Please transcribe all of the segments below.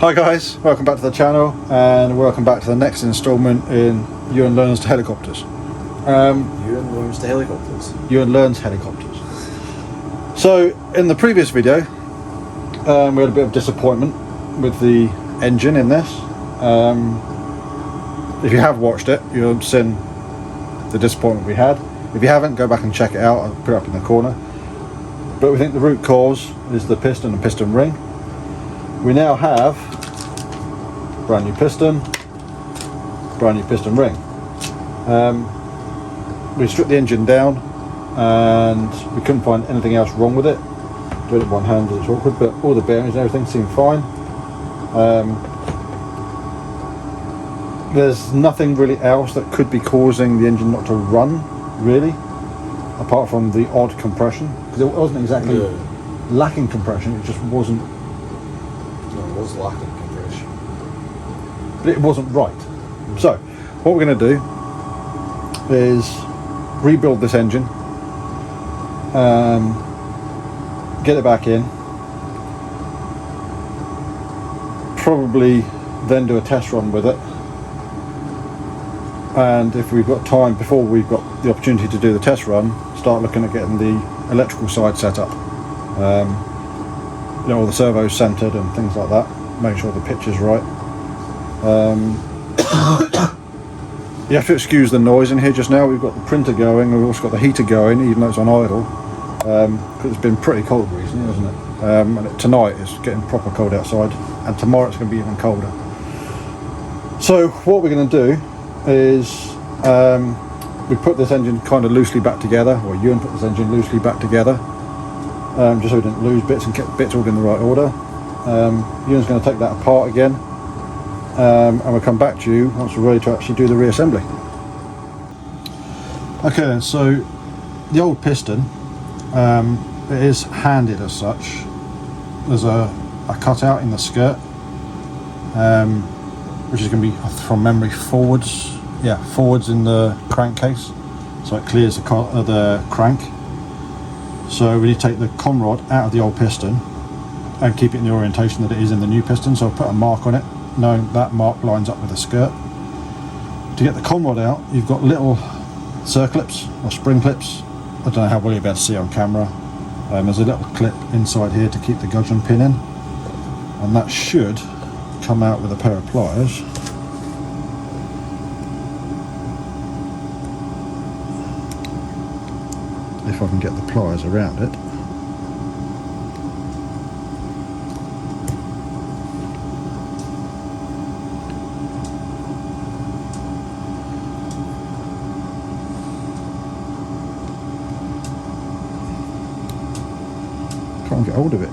Hi guys, welcome back to the channel and welcome back to the next instalment in Ewan Learns to Helicopters. Ewan Learns to Helicopters. Ewan Learns Helicopters. So in the previous video we had a bit of disappointment with the engine in this. If you have watched it, you'll have seen the disappointment we had. If you haven't, go back and check it out. I'll put it up in the corner. But we think the root cause is the piston and piston ring. We now have brand new piston ring. We stripped the engine down and we couldn't find anything else wrong with it. Doing it one hand is awkward, but all the bearings and everything seem fine. There's nothing really else that could be causing the engine not to run, really, apart from the odd compression, because it wasn't exactly lacking compression, it just wasn't. No, it was lacking compression, but it wasn't right. So what we're going to do is rebuild this engine, get it back in, probably then do a test run with it, and if we've got time before we've got the opportunity to do the test run, start looking at getting the electrical side set up. You know, all the servos centered and things like that. Make sure the pitch is right. You have to excuse the noise in here just now. We've got the printer going, we've also got the heater going, even though it's on idle, because it's been pretty cold recently, hasn't it? And tonight it's getting proper cold outside, and tomorrow it's going to be even colder. So what we're going to do is we put this engine kind of loosely back together, or Ewan put this engine loosely back together, just so we didn't lose bits and kept bits all in the right order. Ewan's going to take that apart again, and we'll come back to you once we're ready to actually do the reassembly. Okay, so the old piston, it is handed as such. There's a cutout in the skirt, which is going to be, from memory, forwards in the crankcase, so it clears the crank. So we need to take the conrod out of the old piston and keep it in the orientation that it is in the new piston, so I'll put a mark on it, knowing that mark lines up with the skirt. To get the conrod out, you've got little circlips or spring clips. I don't know how well you'll be able to see on camera. There's a little clip inside here to keep the gudgeon pin in, and that should come out with a pair of pliers. If I can get the pliers around it. Can't get hold of it.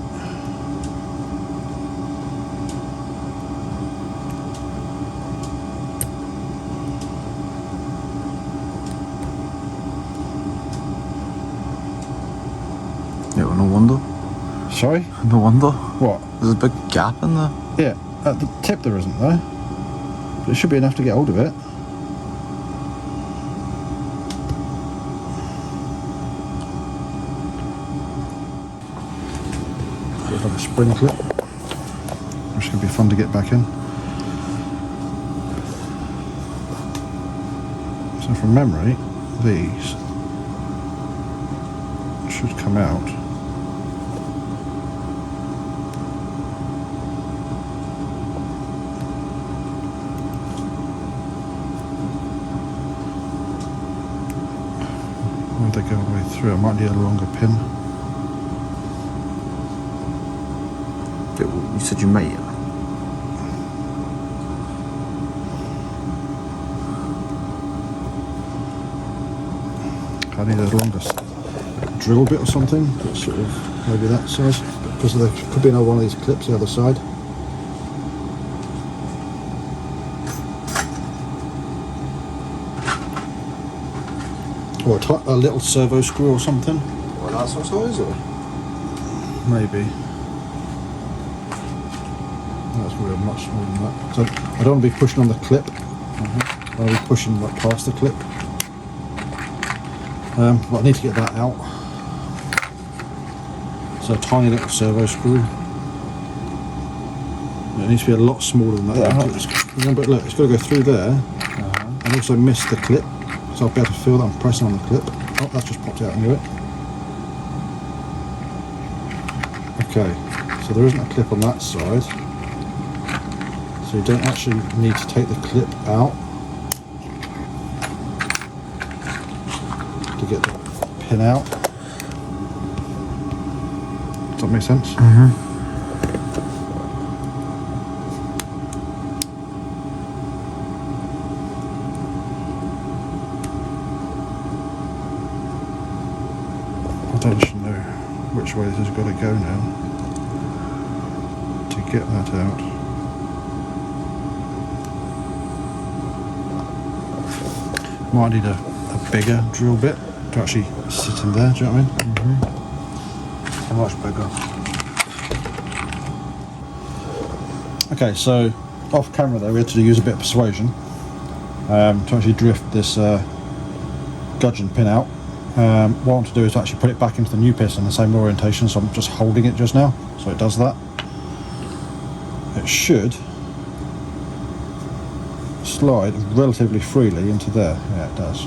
Yeah, no wonder. Sorry? No wonder. What? There's a big gap in there. Yeah, at the tip there isn't though. But it should be enough to get hold of it. It's like a spring clip, which could be fun to get back in. So from memory, these should come out. Where they go all the way through? I might need a longer pin. You said you might. I need a longer drill bit or something, that's sort of maybe that size, because there could be another one of these clips the other side. Or a little servo screw or something. Or that sort of size, or? Maybe. That's really much smaller than that. So I don't want to be pushing on the clip. I'll be pushing like past the clip. But I need to get that out. So a tiny little servo screw. It needs to be a lot smaller than that. But look, it's got to go through there and also miss the clip. So I'll be able to feel that I'm pressing on the clip. Oh, that's just popped out anyway. Okay, so there isn't a clip on that side. So you don't actually need to take the clip out to get the pin out. Does that make sense? I don't actually know which way this has got to go now to get that out. Might need a bigger drill bit to actually sit in there, do you know what I mean? How much bigger? Okay, so off camera there we had to use a bit of persuasion to actually drift this gudgeon pin out. What I want to do is actually put it back into the new piston in the same orientation, so I'm just holding it just now, so it does that. It should slide relatively freely into there. Yeah, it does.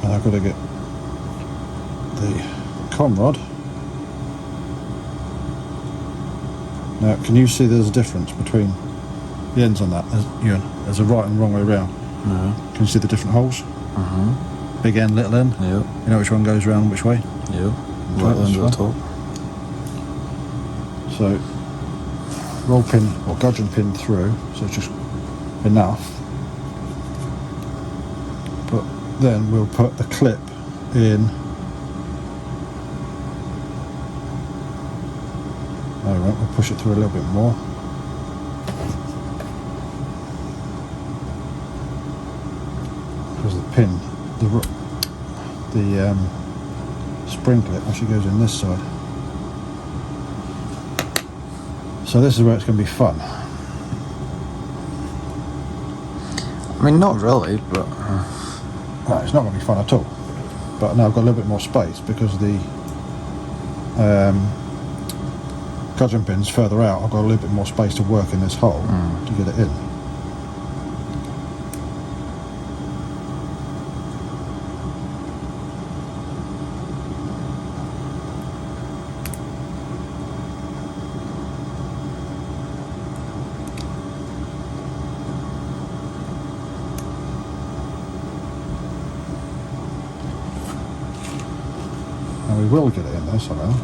And I've got to get the com rod. Now, can you see there's a difference between the ends on that? There's a right and wrong way around. No. Can you see the different holes? Big end, little end? Yep. You know which one goes round which way? Yep. Little end at the top. So, roll pin or gudgeon pin through, so it's just enough. But then we'll put the clip in. No, we won't. We'll push it through a little bit more. Because the pin, the spring clip actually goes in this side. So this is where it's going to be fun. I mean, not really, but... No, it's not going to be fun at all. But now I've got a little bit more space because the gudgeon pin's further out. I've got a little bit more space to work in this hole to get it in. And we will get it in there somehow.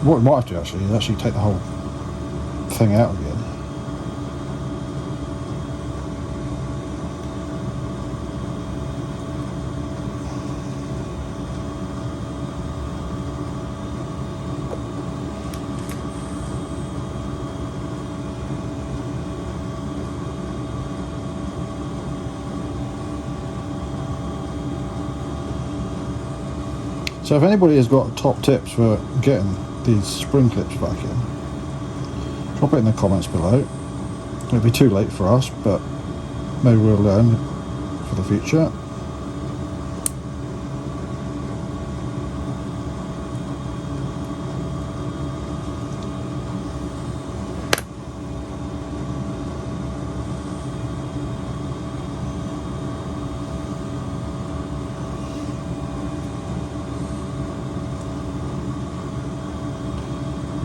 What we might have to actually is actually take the whole thing out again. So if anybody has got top tips for getting these spring clips back in, drop it in the comments below. It'll be too late for us, but maybe we'll learn for the future.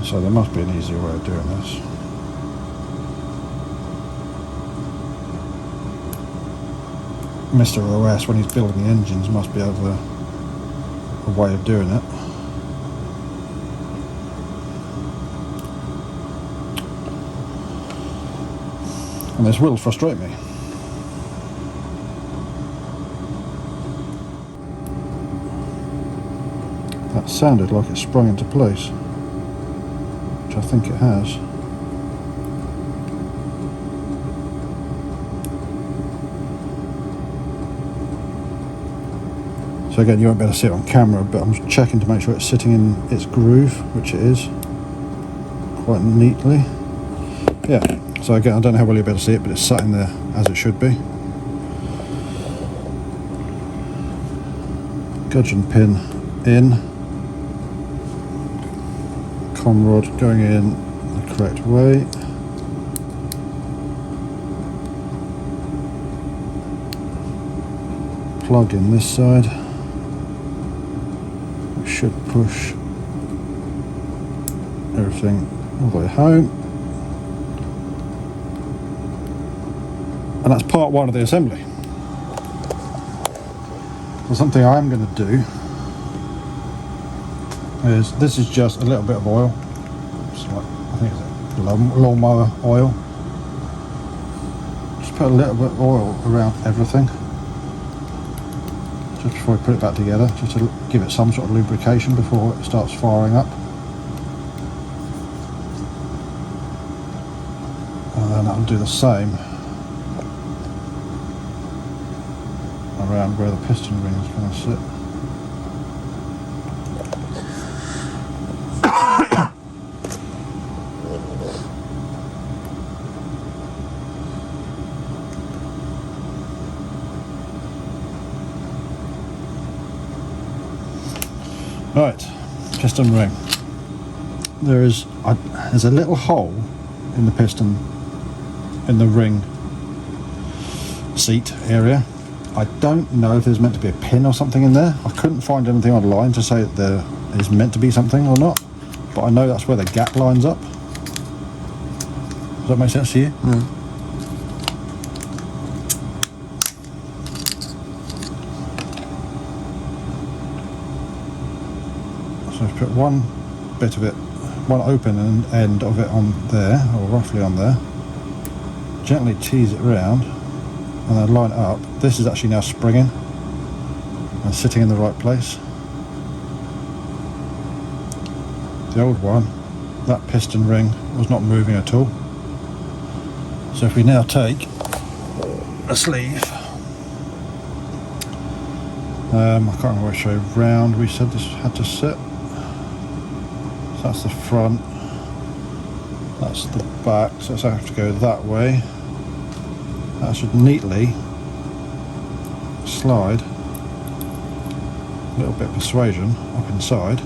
So there must be an easier way of doing this. Mr. OS, when he's building the engines, must be able to a way of doing it. And this will frustrate me. That sounded like it sprung into place. I think it has. So again, you won't be able to see it on camera, but I'm checking to make sure it's sitting in its groove, which it is, quite neatly. Yeah, so again, I don't know how well you'll be able to see it, but it's sat in there as it should be. Gudgeon pin in, com rod going in the correct way. Plug in this side. We should push everything all the way home. And that's part one of the assembly. So something I'm going to do is, this is just a little bit of oil. It's like, I think it's lawnmower oil. Just put a little bit of oil around everything. Just before we put it back together, just to give it some sort of lubrication before it starts firing up. And then I'll do the same around where the piston ring is going to sit. Right, piston ring. There's a little hole in the piston, in the ring seat area. I don't know if there's meant to be a pin or something in there. I couldn't find anything online to say that there is meant to be something or not, but I know that's where the gap lines up. Does that make sense to you? Mm. So I've put one bit of it, one open end of it on there, or roughly on there. Gently tease it round and then line it up. This is actually now springing and sitting in the right place. The old one, that piston ring was not moving at all. So if we now take a sleeve, I can't remember which way round we said this had to sit. So that's the front, that's the back, so it's going to have to go that way. That should neatly slide, a little bit of persuasion up inside,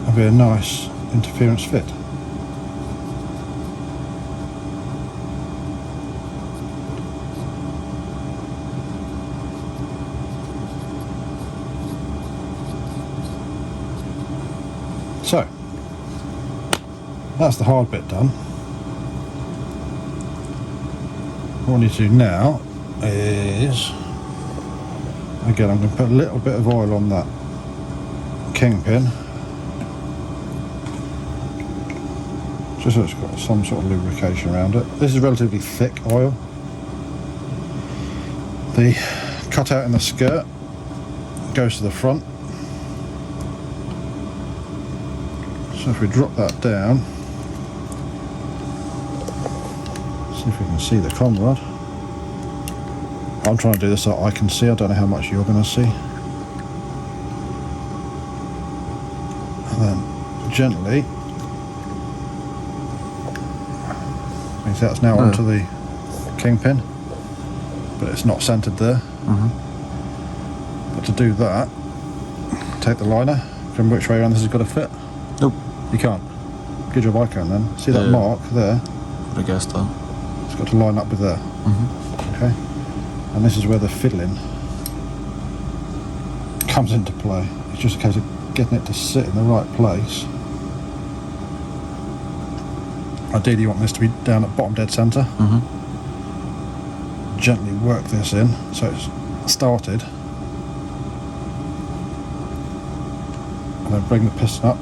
and be a nice interference fit. So, that's the hard bit done. What I need to do now is, again, I'm going to put a little bit of oil on that kingpin, just so it's got some sort of lubrication around it. This is relatively thick oil. The cutout in the skirt goes to the front. So if we drop that down, see if we can see the com rod. I'm trying to do this so I can see. I don't know how much you're going to see. And then gently, means that's now onto the kingpin, but it's not centered there. Mm-hmm. But to do that, take the liner from which way around this has got to fit. Nope. You can't. Good job I can then. See that Yeah. mark there? I guess so. It's got to line up with there. Mm-hmm. Okay. And this is where the fiddling comes into play. It's just a case of getting it to sit in the right place. Ideally you want this to be down at bottom dead centre. Mm-hmm. Gently work this in so it's started. And then bring the piston up.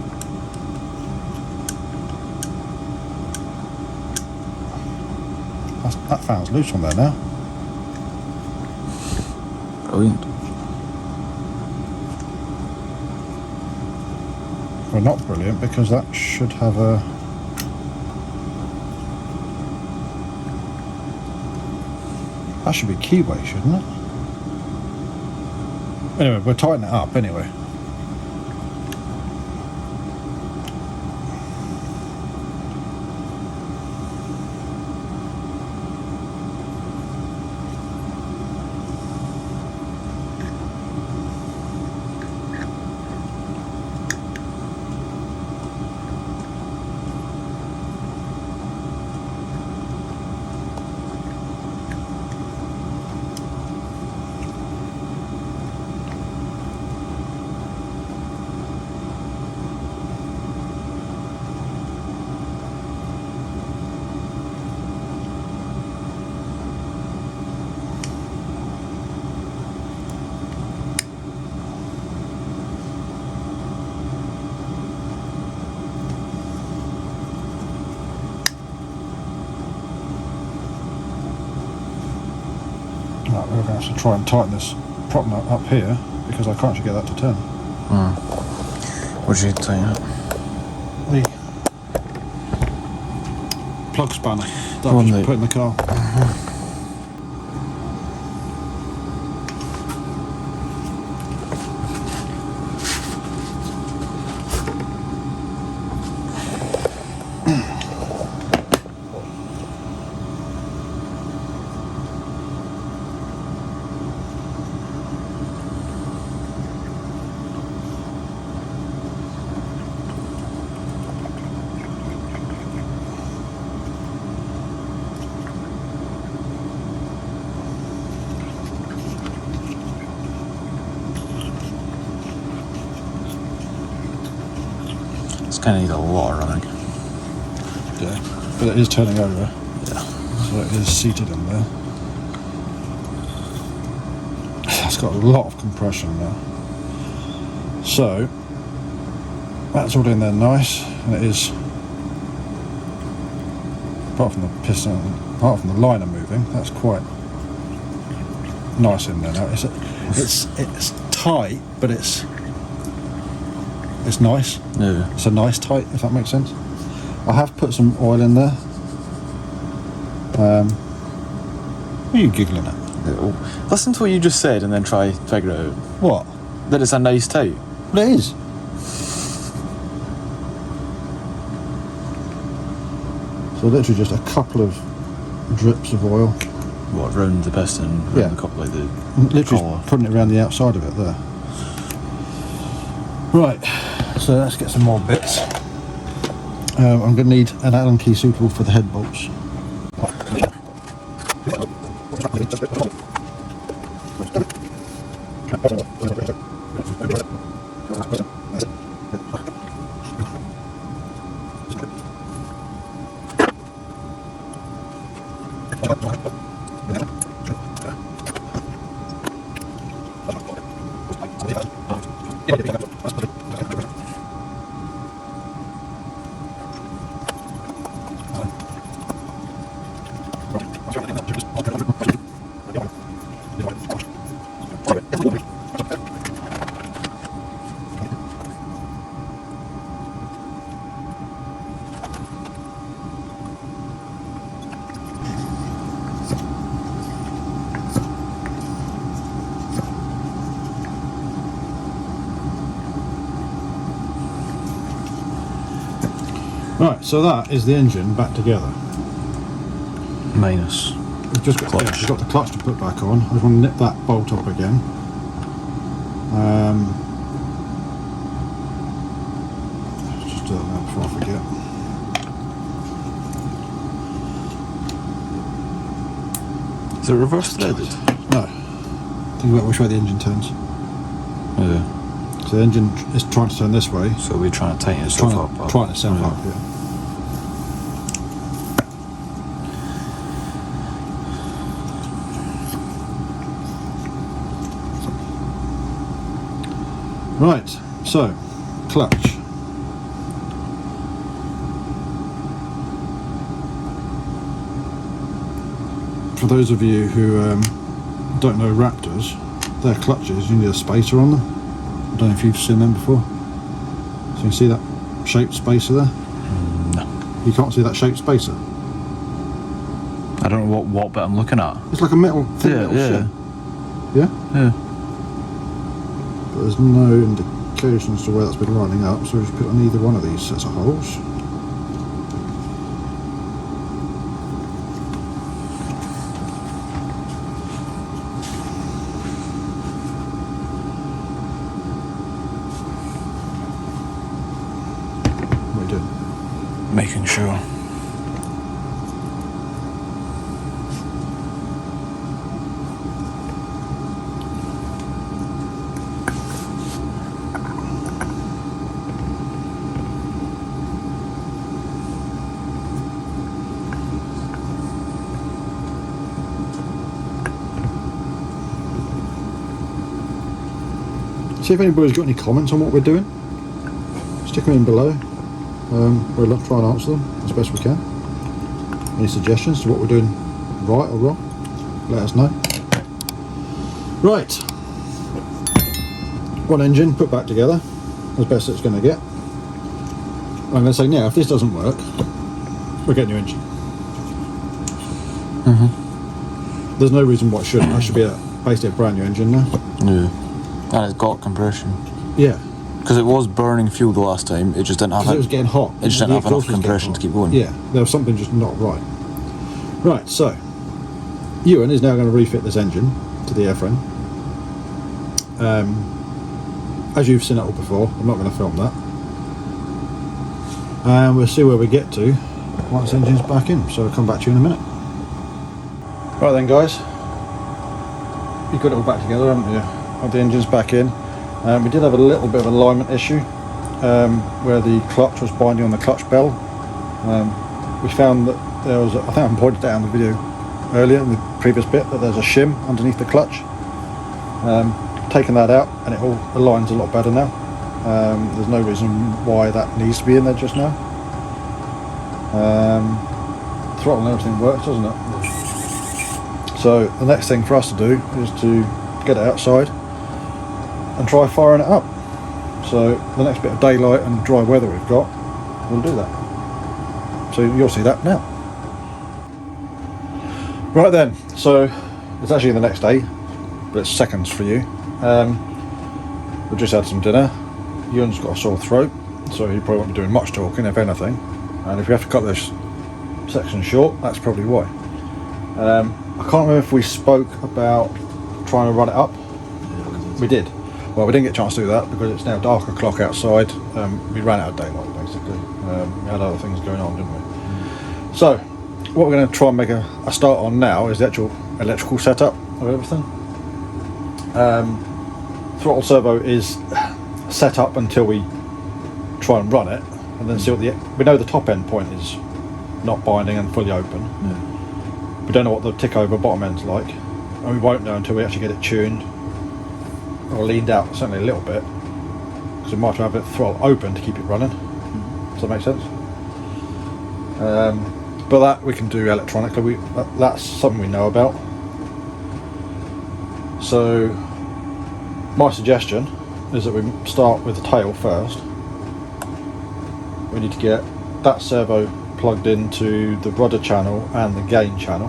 That fan's loose on there now. Brilliant. Well, not brilliant, because that should have a... That should be keyway, shouldn't it? Anyway, we'll tighten it up anyway. Right, we're going to have to try and tighten this prop nut up here because I can't actually get that to turn. What do you tighten it? The plug spanner that One I that- just put in the car. It's going to need a lot of running. Yeah, but it is turning over, Yeah. so it is seated in there. It's got a lot of compression now. So that's all in there nice, and it is, apart from the piston, apart from the liner moving, that's quite nice in there now. It's tight, but it's nice. Yeah. It's a nice tight, if that makes sense. I have put some oil in there. What are you giggling at? Listen to what you just said and then try figure it out. What? That it's a nice tight. Well, it is. So literally just a couple of drips of oil. What, round the piston? Round Yeah. the cup, like the Literally collar. putting it around the outside of it there. Right, so let's get some more bits. I'm going to need an Allen key suitable for the head bolts. Right, so that is the engine back together. minus. We've just got, Clutch. yeah, we've got the clutch to put back on. I just want to nip that bolt up again. Let's just do that now before I forget. Is it reverse threaded? No. Think about which way the engine turns. Yeah. So the engine is trying to turn this way. So we're trying to tighten It's itself trying, up. trying itself Yeah. up, yeah. Right, so clutch. For those of you who don't know Raptors, their clutches, you need a spacer on them. I don't know if you've seen them before. So you can see that shaped spacer there? No. You can't see that shaped spacer? I don't know what bit I'm looking at. It's like a metal, thin Yeah, metal yeah. shit. Yeah? Yeah. but there's no indication as to where that's been lining up, so we'll just put it on either one of these sets of holes. What are you doing? Making sure. See if anybody's got any comments on what we're doing. Stick them in below. We'll try and answer them as best we can. Any suggestions to what we're doing right or wrong, let us know. Right, one engine put back together as best it's going to get. I'm going to say now, if this doesn't work, we'll get a new engine. There's no reason why it shouldn't. That should be basically a brand new engine now. Yeah. And it's got compression. Yeah. Because it was burning fuel the last time, it just didn't have It was getting hot. It just didn't have enough compression to keep going. Yeah, there was something just not right. Right, so Ewan is now going to refit this engine to the airframe. As you've seen it all before, I'm not going to film that. And we'll see where we get to once the engine's back in, so I'll come back to you in a minute. Right then guys, you've got it all back together, haven't you? The engine's back in. We did have a little bit of alignment issue where the clutch was binding on the clutch bell. We found that there was, I think I pointed that out in the video earlier in the previous bit, that there's a shim underneath the clutch. Taken that out and it all aligns a lot better now. There's no reason why that needs to be in there just now. Throttle and everything works, doesn't it? So the next thing for us to do is to get it outside and try firing it up. So the next bit of daylight and dry weather we've got, we'll do that. So you'll see that now. Right then, so it's actually the next day, but it's seconds for you. We've just had some dinner. Ewan's got a sore throat, so he probably won't be doing much talking, if anything. And if we have to cut this section short, that's probably why. I can't remember if we spoke about trying to run it up. We did. Well, we didn't get a chance to do that because it's now dark o'clock outside. We ran out of daylight basically. We had other things going on, didn't we? So, what we're going to try and make a start on now is the actual electrical setup of everything. Throttle servo is set up until we try and run it, and then see what we know the top end point is not binding and fully open. Yeah. We don't know what the tick over bottom end's like, and we won't know until we actually get it tuned or leaned out certainly a little bit, because we might have the throttle open to keep it running. Does that make sense? But that we can do electronically. That's something we know about. So my suggestion is that we start with the tail first. We need to get that servo plugged into the rudder channel and the gain channel.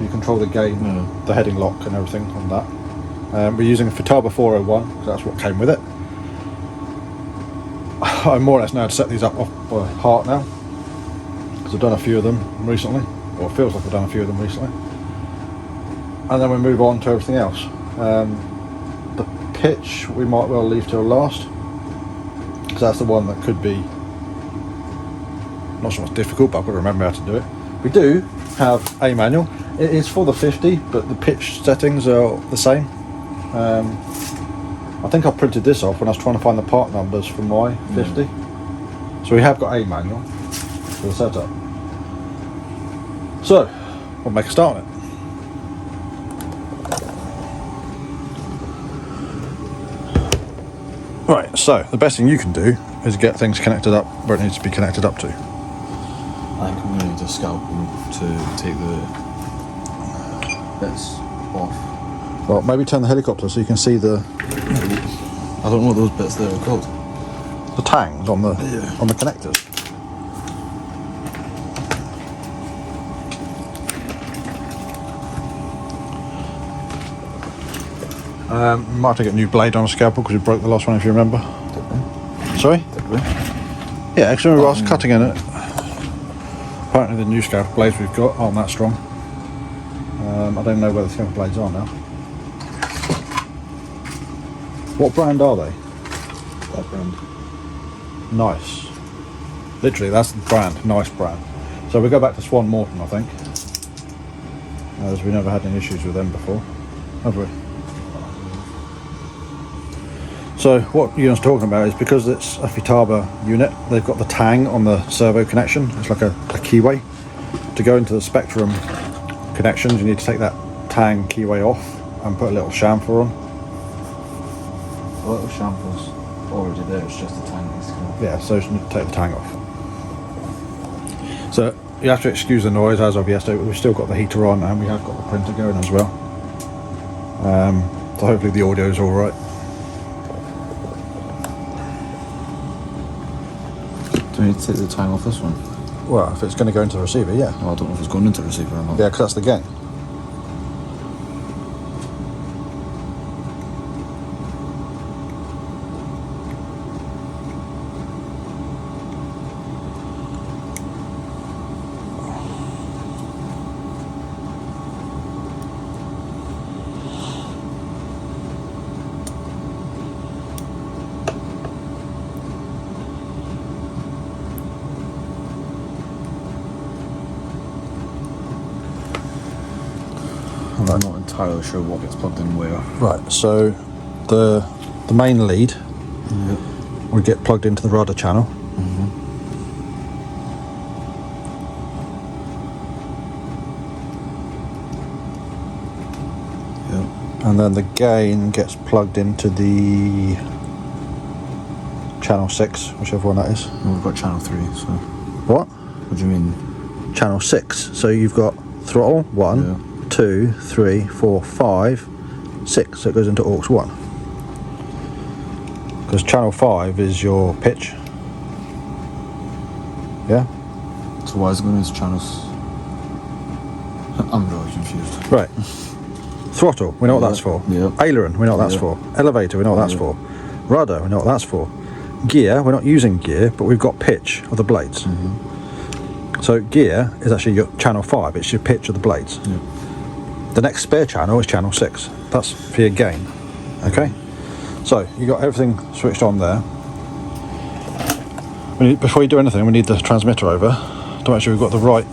You control the gain, the heading lock and everything on that. We're using a Futaba 401 because that's what came with it. I more or less know how to set these up off by heart now, because I've done a few of them recently, or it feels like I've done a few of them recently. And then we move on to everything else. The pitch we might well leave till last, because that's the one that could be not so much difficult, but I've got to remember how to do it. We do have a manual. It is for the 50, but the pitch settings are the same. I think I printed this off when I was trying to find the part numbers for my 50. So we have got a manual for the setup. So we'll make a start on it. Right, so the best thing you can do is get things connected up where it needs to be connected up to. I think I'm going to need a scalpel to take the bits off. Well, maybe turn the helicopter so you can see the I don't know what those bits there are called. tangs on the connectors. We might have to get a new blade on a scalpel because we broke the last one, if you remember. Sorry? Did we? Yeah, because remember I was cutting in it. Apparently the new scalpel blades we've got aren't that strong. I don't know where the scalpel blades are now. What brand are they? That brand. Nice. Literally, that's the brand. Nice brand. So we go back to Swan Morton, I think. As we never had any issues with them before, have we? So what Ewan's talking about is because it's a Futaba unit, they've got the tang on the servo connection. It's like a keyway. To go into the Spectrum connections, you need to take that tang keyway off and put a little chamfer on. The little chamfer's already there, it's just the tank needs to come off. Yeah, so you need to take the tang off. So you have to excuse the noise. As of yesterday, we've still got the heater on and we have got the printer going as well. So hopefully the audio is all right. Do we need to take the tang off this one? Well, if it's going to go into the receiver, yeah. Oh, I don't know if it's going into the receiver or not. Yeah, because that's the gain. I'm not entirely sure what gets plugged in where. Right, so the main lead would get plugged into the rudder channel. And then the gain gets plugged into the channel 6, whichever one that is. Well, we've got channel 3, so. What? What do you mean? Channel 6. So you've got throttle 1, 2, 3, 4, 5, 6. So it goes into aux 1. Because channel 5 is your pitch. Yeah? So why is it going into channels? I'm really confused. Right. Throttle, we know what that's for. Yeah. Aileron, we know what that's for. Elevator, we know what that's for. Rudder, we know what that's for. Gear, we're not using gear, but we've got pitch of the blades. So gear is actually your channel 5, it's your pitch of the blades. The next spare channel is channel 6. That's for your gain. Okay? So you got everything switched on there. Before you do anything, we need the transmitter over to make sure we've got the right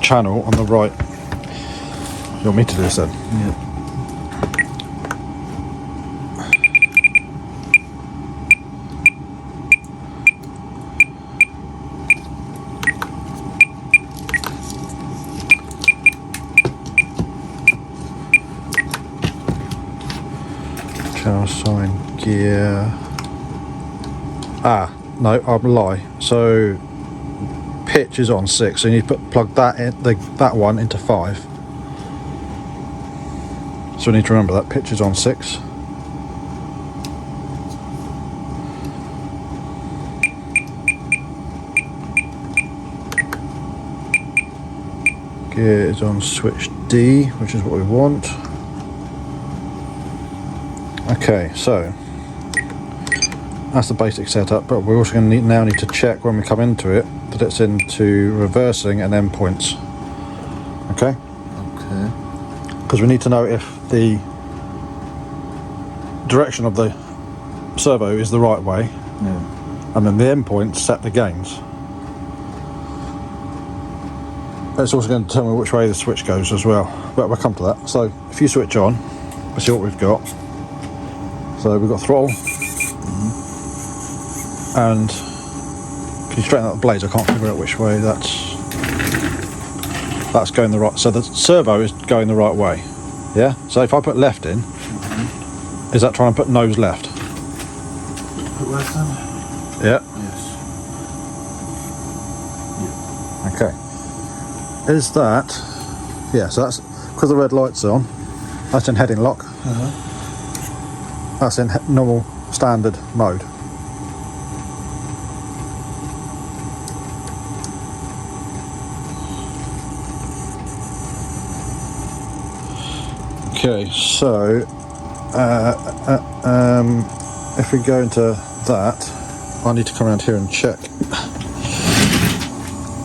channel on the right. You want me to do this then? Yeah. Channel sign, gear. No, I'm a lie. So pitch is on 6, so you need to plug that in, that one into 5. So we need to remember that pitch is on 6. Gear is on switch D, which is what we want. Okay, so that's the basic setup, but we're also going to now need to check when we come into it that it's into reversing and endpoints. Okay? Okay. Because we need to know if the direction of the servo is the right way, and then the endpoints set the gains. It's also going to determine which way the switch goes as well, but we'll come to that. So if you switch on, we'll see what we've got. So we've got throttle, and can you straighten out the blades? I can't figure out which way that's going the right. So the servo is going the right way. Yeah. So if I put left in, is that trying to put nose left? Put left in? Yeah. Yes. Okay. Is that? Yeah. So that's because the red light's on. That's in heading lock. That's in normal standard mode. Okay, so If we go into that, I need to come around here and check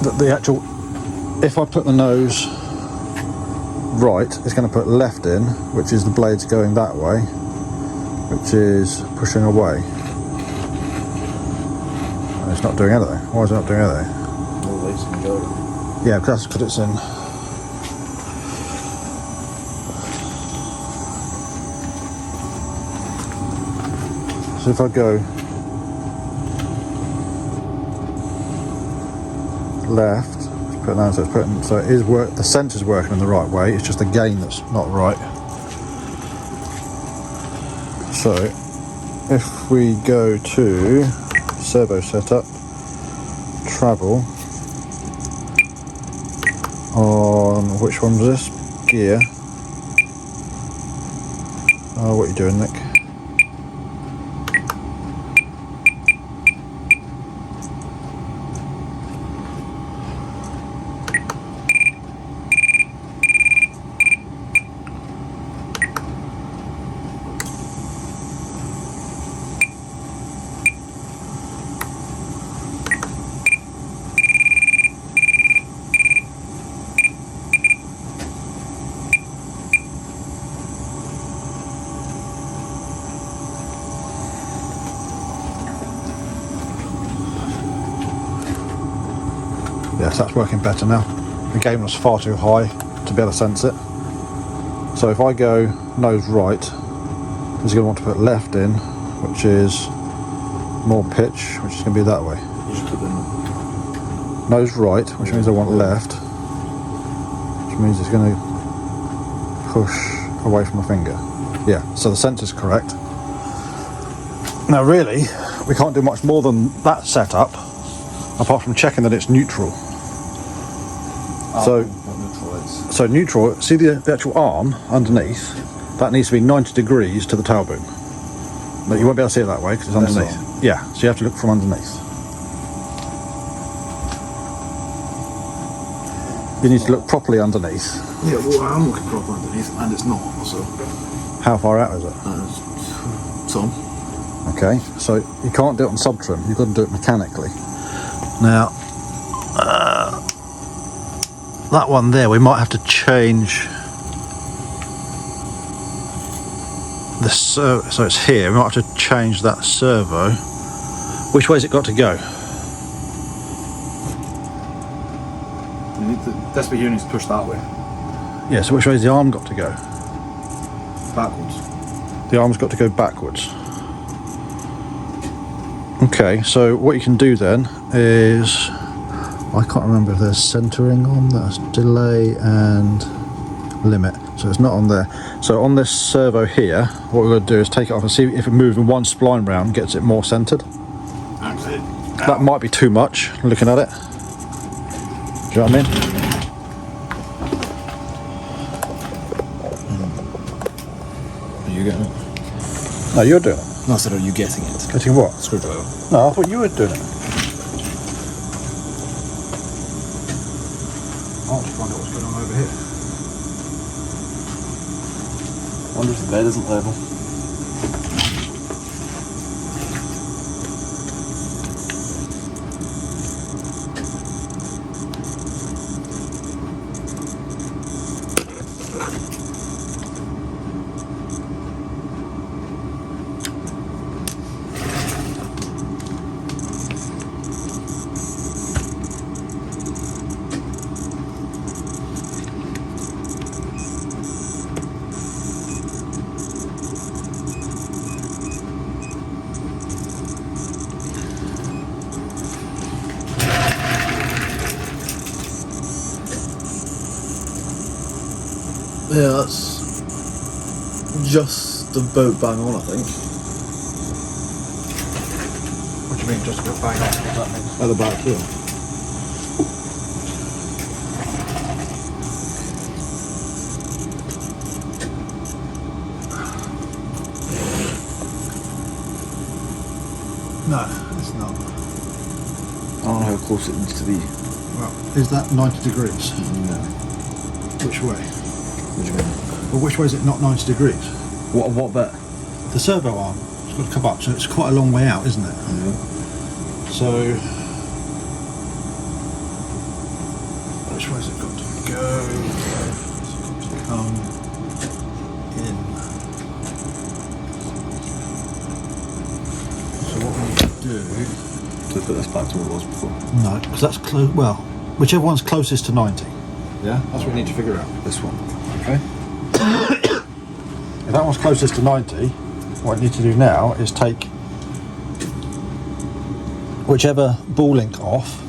that the actual, if I put the nose right, it's going to put left in, which is the blades going that way, which is pushing away. And it's not doing anything. Why is it not doing anything? All these can go. Yeah, because it's in. So if I go left, put it down, so it's putting, so it is work. The sensor's working in the right way. It's just the gain that's not right. So if we go to servo setup, travel on which one was this? Gear. Oh, what are you doing, Nick? Yes, that's working better now. The gain was far too high to be able to sense it. So if I go nose right, it's going to want to put left in, which is more pitch, which is going to be that way. You just put them Nose right, which means I want left, which means it's going to push away from my finger. Yeah, so the sensor's correct. Now really, we can't do much more than that setup, apart from checking that it's neutral. So neutral, see the actual arm underneath, that needs to be 90 degrees to the tail boom. But you won't be able to see it that way because it's underneath. Yeah, so you have to look from underneath. You need to look properly underneath. Yeah, well, I'm looking proper underneath, and it's not, so. How far out is it? Some. Okay, so you can't do it on sub-trim, you've got to do it mechanically. Now, that one there, we might have to change the servo, so it's here, we might have to change that servo. Which way's it got to go? You need the DSP here needs to push that way. Yeah, so which way's the arm got to go? Backwards. The arm's got to go backwards. Okay, so what you can do then is, I can't remember if there's centering on, that's delay and limit, so it's not on there. So on this servo here, what we're going to do is take it off and see if it moving one spline round gets it more centered. Actually, That might be too much, looking at it. Do you know what I mean? are you getting it? No, you're doing it. No, I said, are you getting it? Getting what? Screwdriver. No, I thought you were doing it. I want to find out what's going on over here. I wonder if the bed isn't level. Yeah, that's just about bang on, I think. What do you mean, just about bang on? What does that mean? At the back here. No, it's not. I don't know how close it needs to be. Well, is that 90 degrees? No. Which way? What do you mean? Well, which way is it not 90 degrees? What bit? The servo arm. It's got to come up, so it's quite a long way out, isn't it? Yeah. So, which way's it got to go? It's got to come in. So what we need to do? To put this back to what it was before. No, because that's close. Well, whichever one's closest to 90. Yeah, that's what we need to figure out. This one. Okay. If that one's closest to 90, what I need to do now is take whichever ball link off.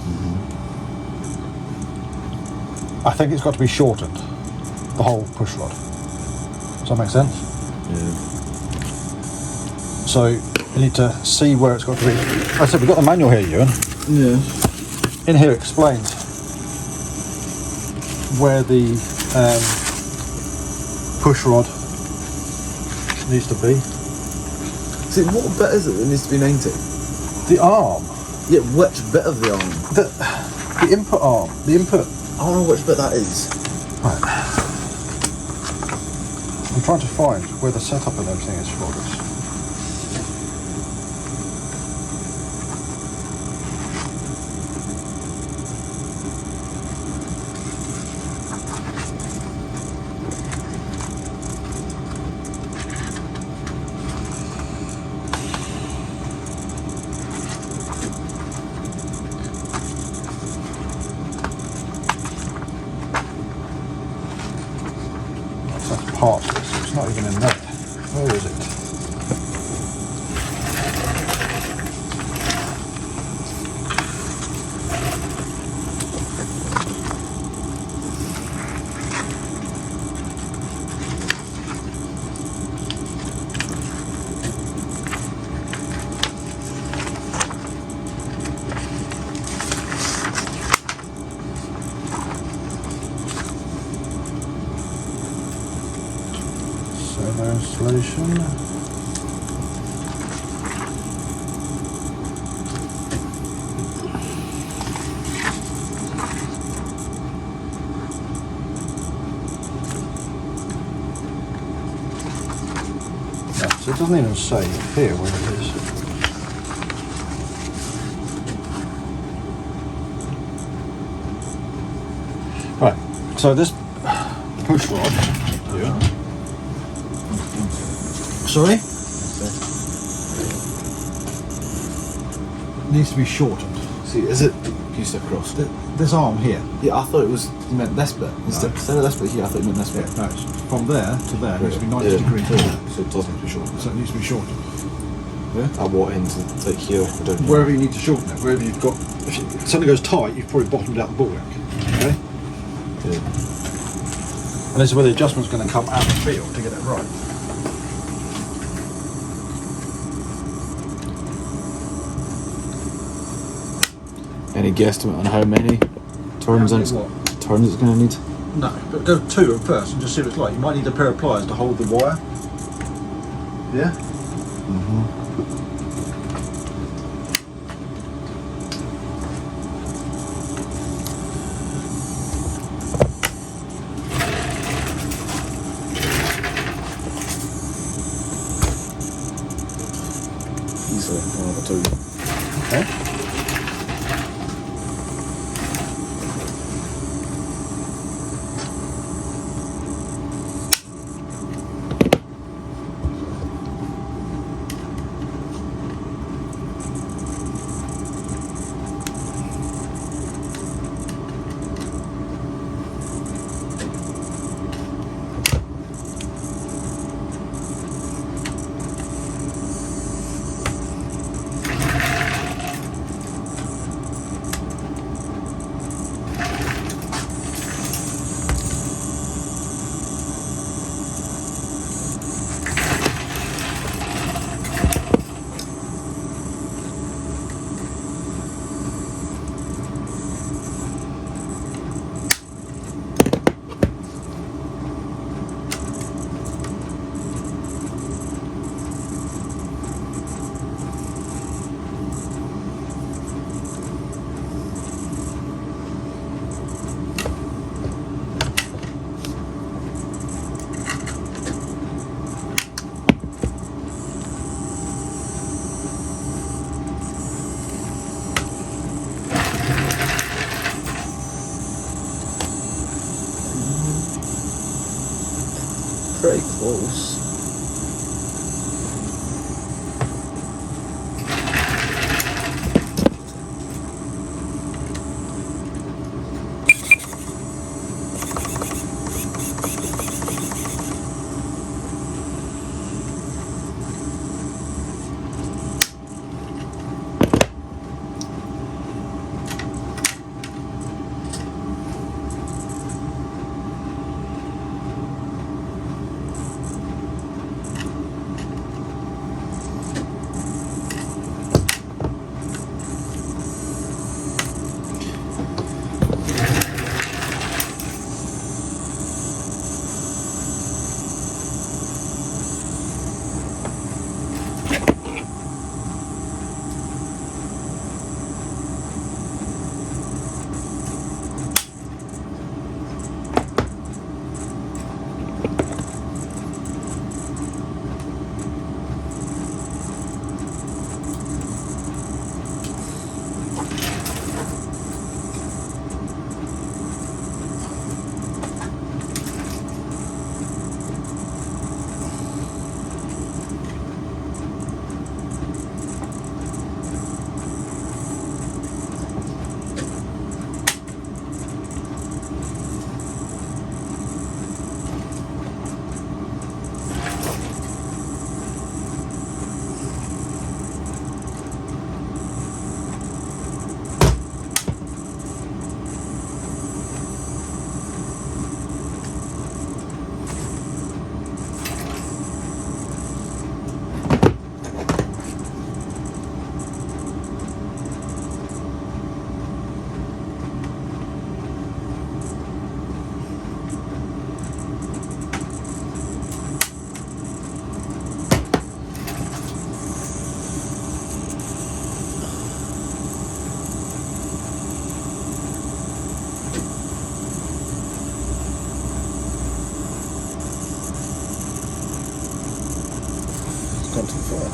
I think it's got to be shortened, the whole push rod. Does that make sense? Yeah. So you need to see where it's got to be. Like I said, we've got the manual here, Ewan. Yeah. In here it explains where the push rod needs to be. See, what bit is it that needs to be 90? The arm. Yeah, which bit of the arm? The input arm. The input. I don't know which bit that is. Right. I'm trying to find where the setup and everything is for this. Parts of this. It's not even in there. Where is it? Installation. No, so it doesn't even say here where it is. Right, so this push rod here. Sorry? Needs to be shortened. See, is it pieced across? This arm here. Yeah, I thought it was, you meant this bit. Instead of this bit here, I thought you meant this bit. No, it's from there to there. It needs to be 90 Yeah. degrees. So it doesn't be short. So it needs to be shortened. At what end? Like here or down here? Wherever you need to shorten it, wherever you've got. If something goes tight, you've probably bottomed out the ball link. Okay? Yeah. And this is where the adjustment's going to come out of the field to get it right. Any guesstimate on how many turns How many it's what? turns it's going to need? No, but go 2 at first and just see what it's like. You might need a pair of pliers to hold the wire. Yeah? Easily, 1 or 2. Okay. pretty close. Gone too far.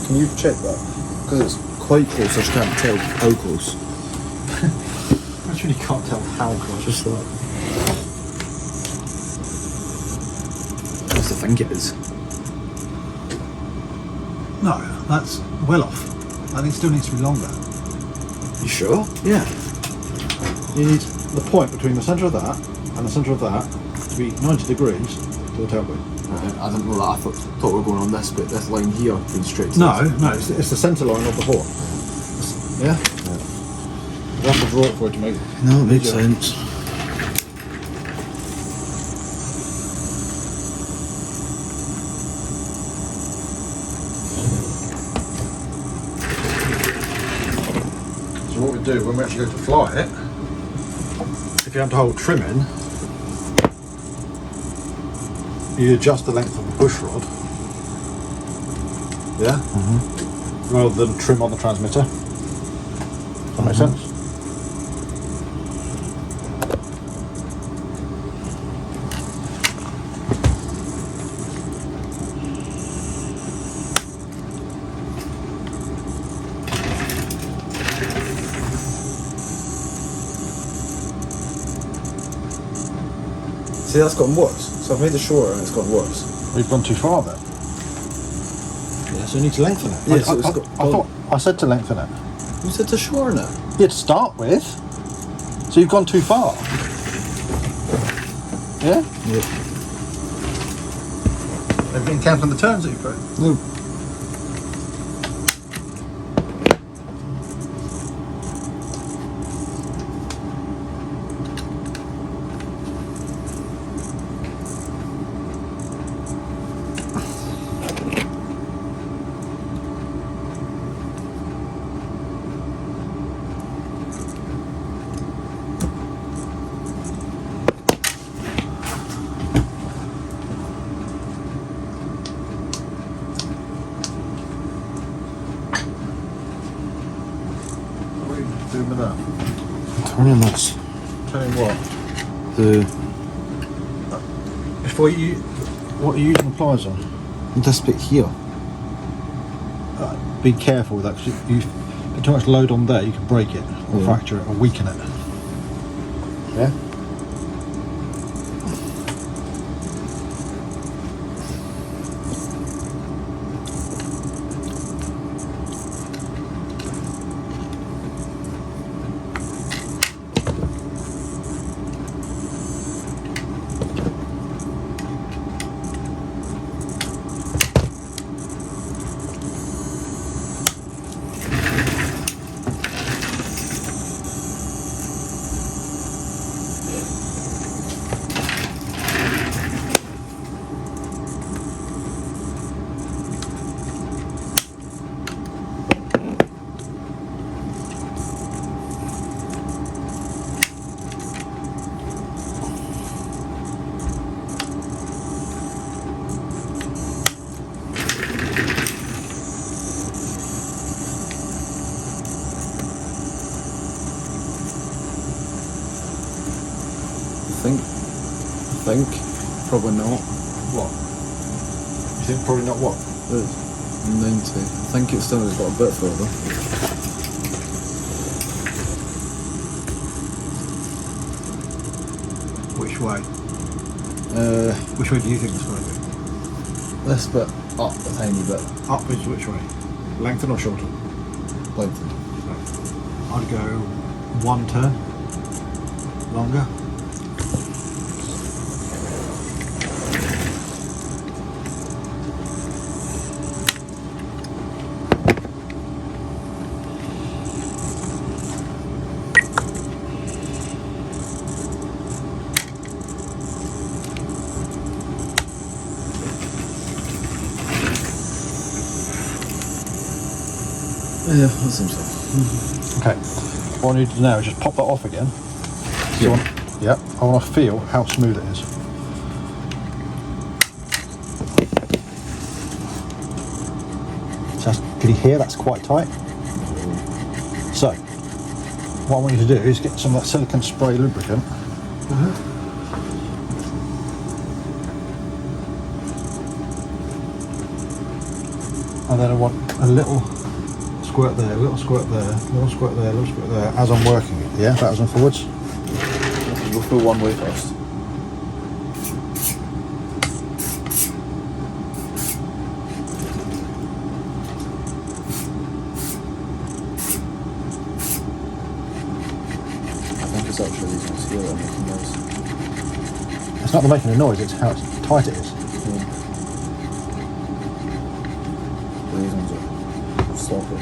Can you check that? Because it's quite close, I just can't tell how close. I really can't tell how close. Just that. What do you think it is? No, that's well off. I think it still needs to be longer. You sure? Yeah. You need the point between the centre of that and the centre of that to be 90 degrees to the tailwheel. I didn't know that. I thought we were going on this, but this line here being straight to No, this. no, it's the centre line of the horn. Yeah? You have to draw it for it to make it. No, it makes easier. sense. So what we do when we actually go to fly it, if you have to hold trim in, you adjust the length of the push rod, yeah, rather than trim on the transmitter. Does that make sense? See, that's gotten worse. So I've made it shorter and it's gotten worse. We've gone too far then. Yeah, so you need to lengthen it. Yeah, so it's I thought I said to lengthen it. You said to shorten it. Yeah, to start with. So you've gone too far. Yeah? Yeah. Have you been counting the turns that you put? No. turning this. Turning what? The Before you, what are you using the pliers on? this bit here. Be careful with that, because you put too much load on there, you can break it, or Yeah. fracture it, or weaken it. Yeah. I think probably not. What? You think probably not what? 90. I think it's still got a bit further. Which way? Which way do you think it's going to be? This bit up a tiny bit. Up is which way? Lengthen or shorten? Lengthen. I'd go one turn longer. Yeah, that seems so. Okay. What I need to do now is just pop that off again. Yeah. I want to feel how smooth it is. So can you hear that's quite tight? So, what I want you to do is get some of that silicone spray lubricant. And then I want a little squirt there, a little squirt there, a little squirt there, a little squirt there, as I'm working it, yeah? Backwards and forwards. We'll fill one way first. I think it's actually these ones here that are making noise. It's not the making a noise, it's how tight it is. These ones are sloppy.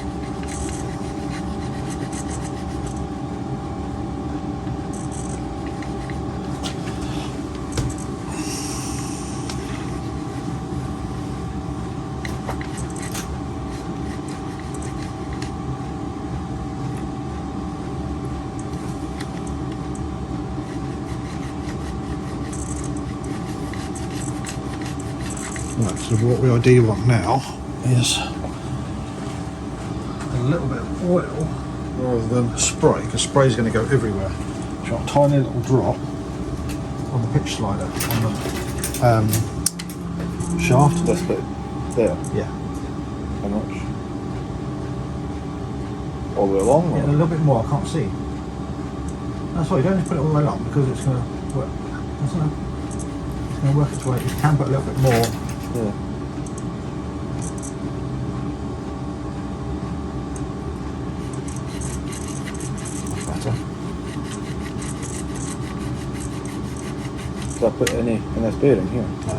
Right, so what we ideally want now is a little bit of oil rather than spray, because spray is going to go everywhere. So you want a tiny little drop on the pitch slider, on the shaft. This bit there. Yeah. How much? All the way along? Yeah, a Or? little bit more, I can't see. That's why you don't just put it all the way up, because it's going to work. It's going to work its way. You can put a little bit more. Yeah. Better. Did I put any in this bearing here? No.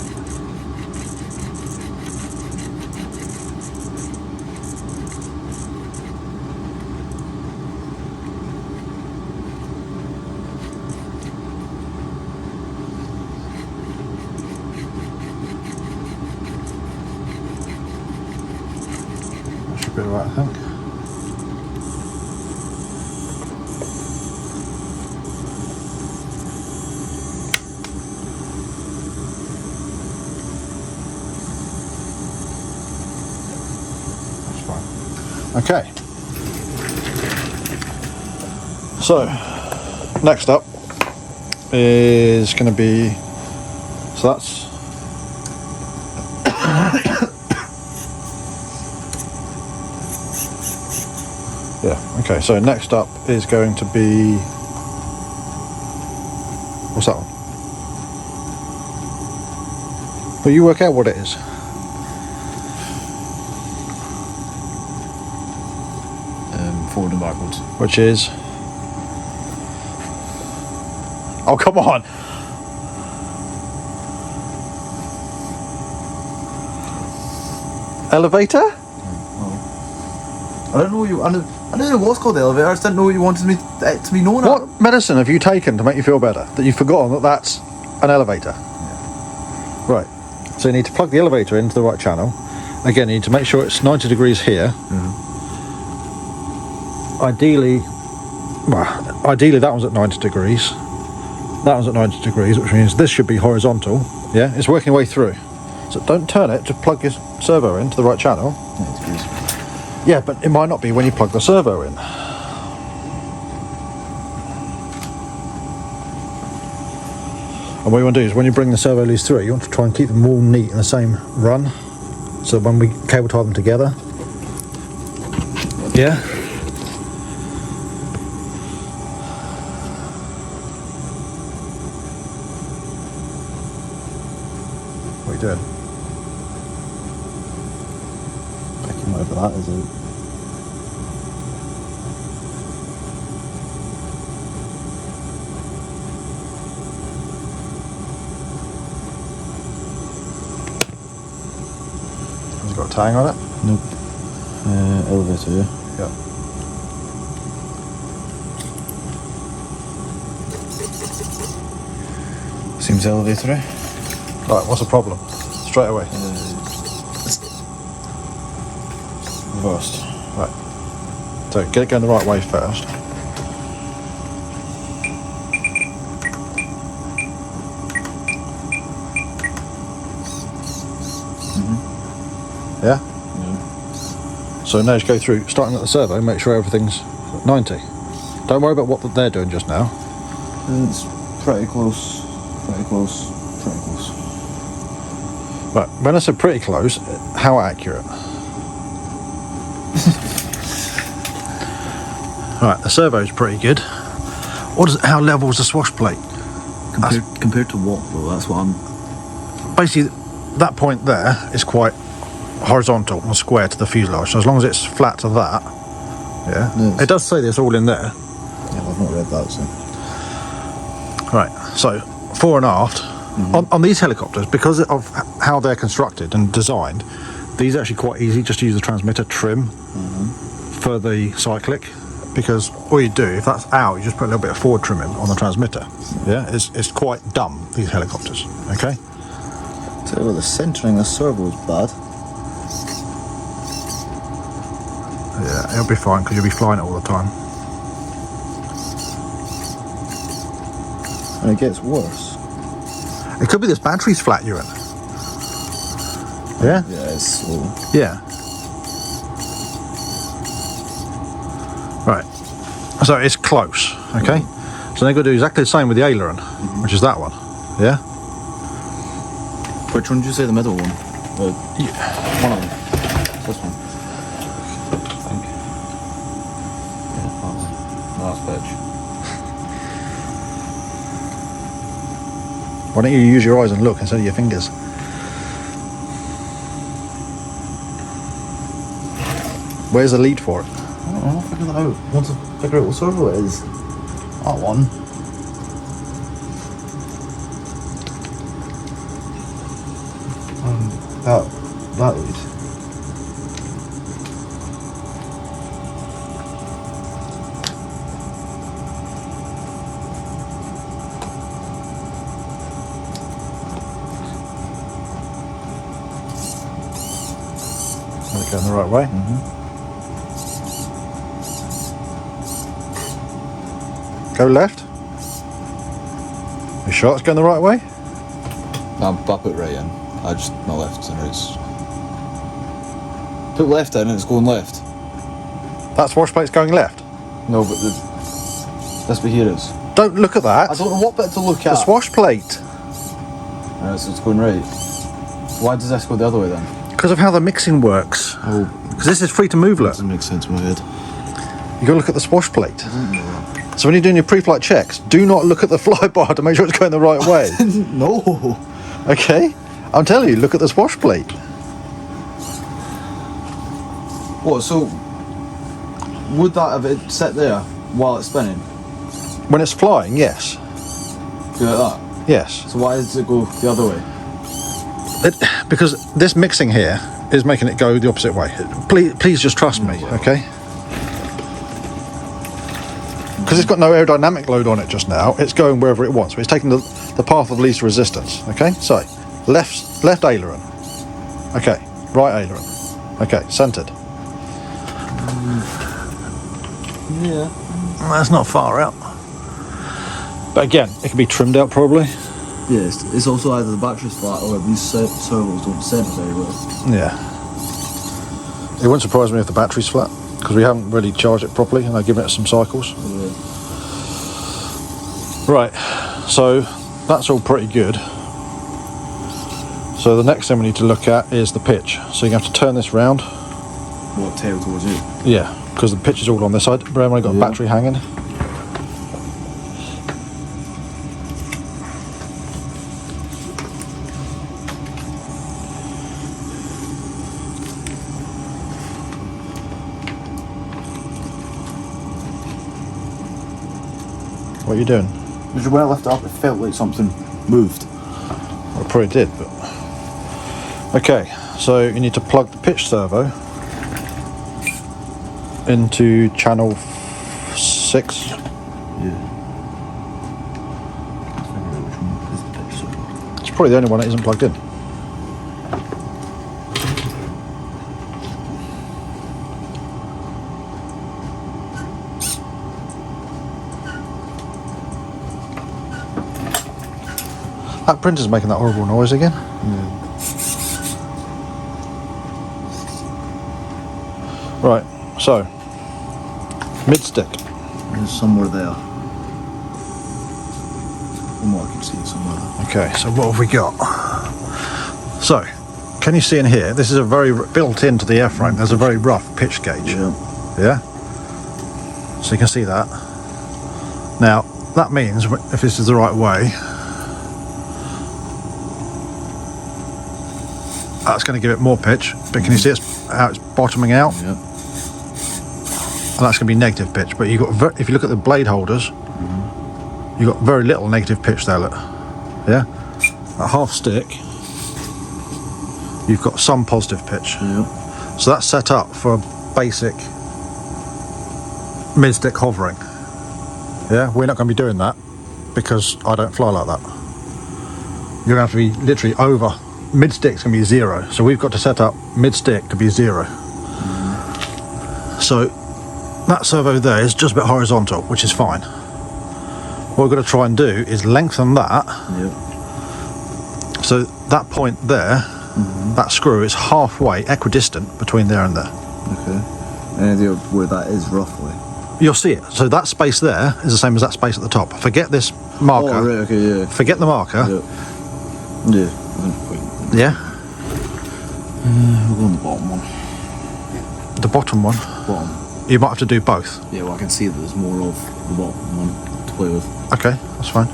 That should be alright, I think. Okay. So, next up is going to be, so that's yeah, okay, so next up is going to be, what's that one? Well, you work out what it is. Forward and backwards. Which is, oh come on, elevator? I don't know you. I didn't know what's called the elevator. I just didn't know what you wanted it to be known as. What medicine have you taken to make you feel better that you've forgotten that that's an elevator? Yeah. Right, so you need to plug the elevator into the right channel. Again, you need to make sure it's 90 degrees here. Ideally that one's at 90 degrees, that one's at 90 degrees, which means this should be horizontal. Yeah, it's working way through, so don't turn it, just plug your servo into the right channel. 90 degrees. Yeah, but it might not be when you plug the servo in. And what you want to do is when you bring the servo leads through, you want to try and keep them all neat in the same run, so when we cable tie them together, yeah. What are you doing? Checking whatever that is out. Has it got a tang on it? Nope. Elevator, yeah. Yeah. Seems elevator, eh? Right, what's the problem? Straight away. Reversed. Right. So get it going the right way first. Yeah? Yeah. So now just go through, starting at the servo, make sure everything's 90. Don't worry about what they're doing just now. It's pretty close. Pretty close. Pretty close. Right, when I said pretty close, how accurate? Right, the servo's pretty good. How level is the swash plate? Compared to what though? That's what I'm... Basically, that point there is quite horizontal and square to the fuselage, so as long as it's flat to that, yeah. Yes. It does say this all in there. Yeah, I've not read that, so... Right, so fore and aft, on these helicopters, because of how they're constructed and designed, these are actually quite easy, just use the transmitter trim for the cyclic, because all you do, if that's out, you just put a little bit of forward trim in on the transmitter. Yeah, it's quite dumb, these helicopters, okay? Tell you what, the centering of the servo is bad. Yeah, it'll be fine, because you'll be flying it all the time. And it gets worse. It could be this battery's flat, Ewan. Yeah? Yeah, it's slow. Yeah. Right. So it's close, okay? So they're going to do exactly the same with the aileron, which is that one. Yeah? Which one did you say, the middle one? Yeah. One of them. This one. I think. Yeah, that one. No, that's pitch. Why don't you use your eyes and look instead of your fingers? Where's the lead for it? I don't know, I'll figure that out. Once I figure out what servo it is. That one. That lead. Are they going the right way? Go left. You sure it's going the right way? I put right in. I just, my left and right's... Put left in and it's going left. That swash plate's going left. No, but this bit here is. Don't look at that. I don't know what bit to look at. The swash plate. So it's going right. Why does this go the other way then? Because of how the mixing works. Oh, Because this is free to move, look. doesn't make sense in my head. You got to look at the swash plate. So when you're doing your pre-flight checks, do not look at the flybar to make sure it's going the right way. No. Okay? I'm telling you, look at the swash plate. What? So would that have it set there while it's spinning? When it's flying, yes. Do like that? Yes. So why does it go the other way? Because this mixing here is making it go the opposite way. Please just trust me, okay? Because it's got no aerodynamic load on it just now, it's going wherever it wants. So it's taking the path of least resistance, okay? So, left aileron. Okay, right aileron. Okay, centered. Yeah. That's not far out. But again, it can be trimmed out probably. Yeah, it's also either the battery's flat or these servos don't center very well. Yeah. It wouldn't surprise me if the battery's flat, because we haven't really charged it properly and I've given it some cycles. Yeah. Right, so that's all pretty good. So the next thing we need to look at is the pitch. So you have to turn this round. What, tail towards you? Yeah, because the pitch is all on this side. Remember, I've got a battery hanging. What are you doing? Because when I lifted it up, it felt like something moved. Well, it probably did, but... Okay, so you need to plug the pitch servo into channel 6. Yeah. It's probably the only one that isn't plugged in. That printer's making that horrible noise again. Right, so mid stick. There's somewhere there. From what I can see, somewhere there. Okay, so what have we got? So, can you see in here? This is a very built into the airframe. There's a very rough pitch gauge. Yeah. So you can see that. Now that means if this is the right way, that's going to give it more pitch. But can you see how it's bottoming out? Yeah. And that's going to be negative pitch, but you got if you look at the blade holders, you've got very little negative pitch there. Look, yeah, at half stick, you've got some positive pitch. Yeah. So that's set up for basic mid-stick hovering. Yeah, we're not going to be doing that because I don't fly like that. You're going to have to be literally over. Mid-stick's going to be 0, so we've got to set up mid-stick to be 0. So that servo there is just a bit horizontal, which is fine. What we're going to try and do is lengthen that. Yep. So that point there, that screw is halfway equidistant between there and there. Okay. Any idea where that is roughly? You'll see it. So that space there is the same as that space at the top. Forget this marker. Oh, right, okay, yeah. Forget the marker. Yep. Yeah. Yeah. We'll go on the bottom one. The bottom one. Bottom. You might have to do both. Yeah, well, I can see that there's more of the bottom one to play with. Okay, that's fine.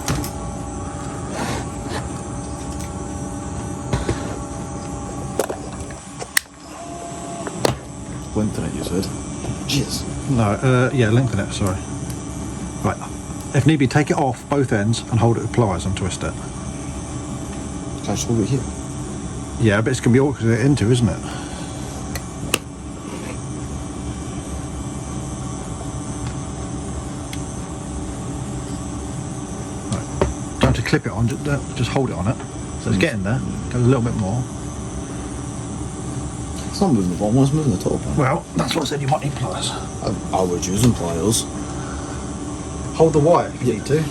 Lengthen it, you said. Jeez. No, yeah, lengthen it, sorry. Right. If need be, take it off both ends and hold it with pliers and twist it. Can I just hold it here? Yeah, but it's going to be awkward to get into, isn't it? Right. Don't have to clip it on, just hold it on it. So it's getting there. Goes a little bit more. It's not moving the bottom one, it's moving the top one. Well, that's what I said, you might need pliers. I would use them pliers. Hold the wire if you need to.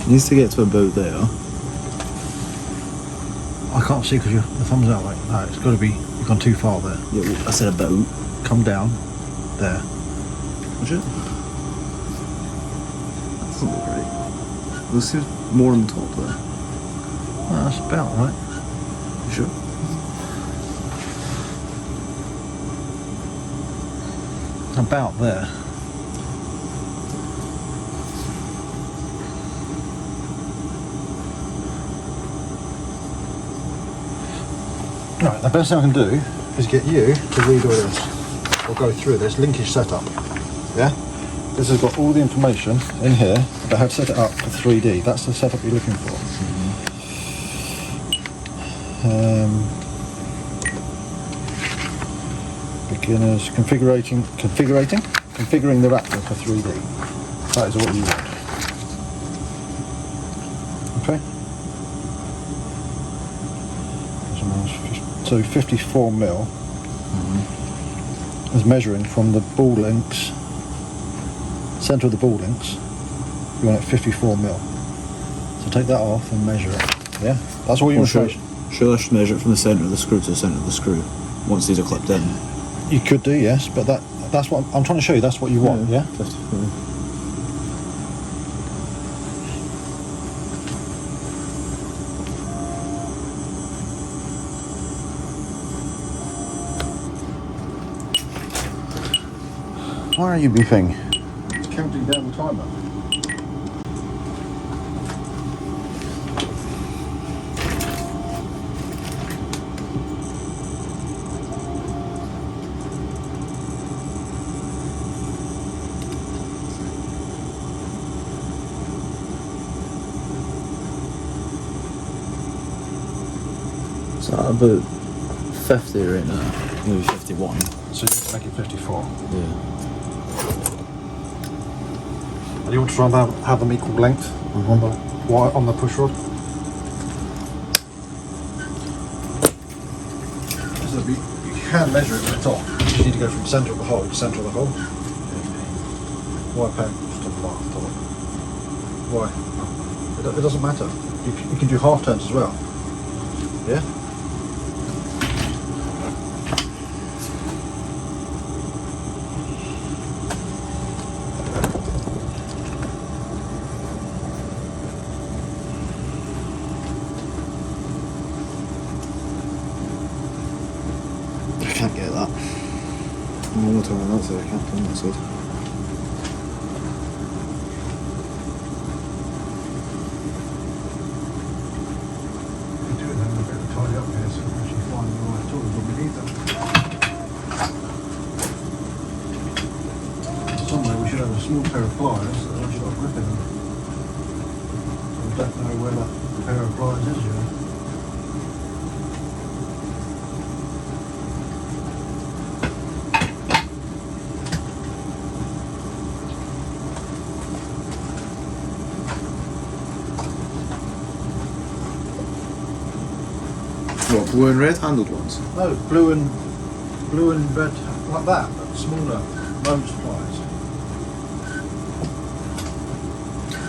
Needs to get to about there. I can't see because the thumb's out like no, it's got to be, you've gone too far there. Yeah, well, I said about. Come down there. Was it? That doesn't look right. There seems more on the top there. Well, that's about right. You sure? About there. Right, the best thing I can do is get you to read all this, or go through this linkage setup. Yeah? This has got all the information in here about how to set it up for 3D. That's the setup you're looking for. Beginners, configuring the Raptor for 3D. That is what you want. Okay? So 54 mil is measuring from the ball links, centre of the ball links, you want it 54 mil. So take that off and measure it. Yeah? That's all you want to measure. Sure, I should measure it from the centre of the screw to the centre of the screw once these are clipped in. You could do, yes, but that's what I'm trying to show you. That's what you want, yeah? 54. Why are you beeping? It's counting down the timer. So about 50 right now, maybe 51. So you can make it 54. Yeah. And you want to try and have them equal length on the wire, on the push rod. So you can measure it at the top. You just need to go from centre of the hole to centre of the hole. Why pen? Just on the top. Why? It doesn't matter. You can do half turns as well. Yeah? I can't get that. I'm only turning that side, I can't turn that side. You do it then, we'll better tidy up here so we can actually find the right tools when we need them. Somewhere we should have a small pair of pliers that have actually got a grip in them. I don't know where that pair of pliers is yet. What, blue and red handled ones? No, blue and red like that, but smaller nose pliers.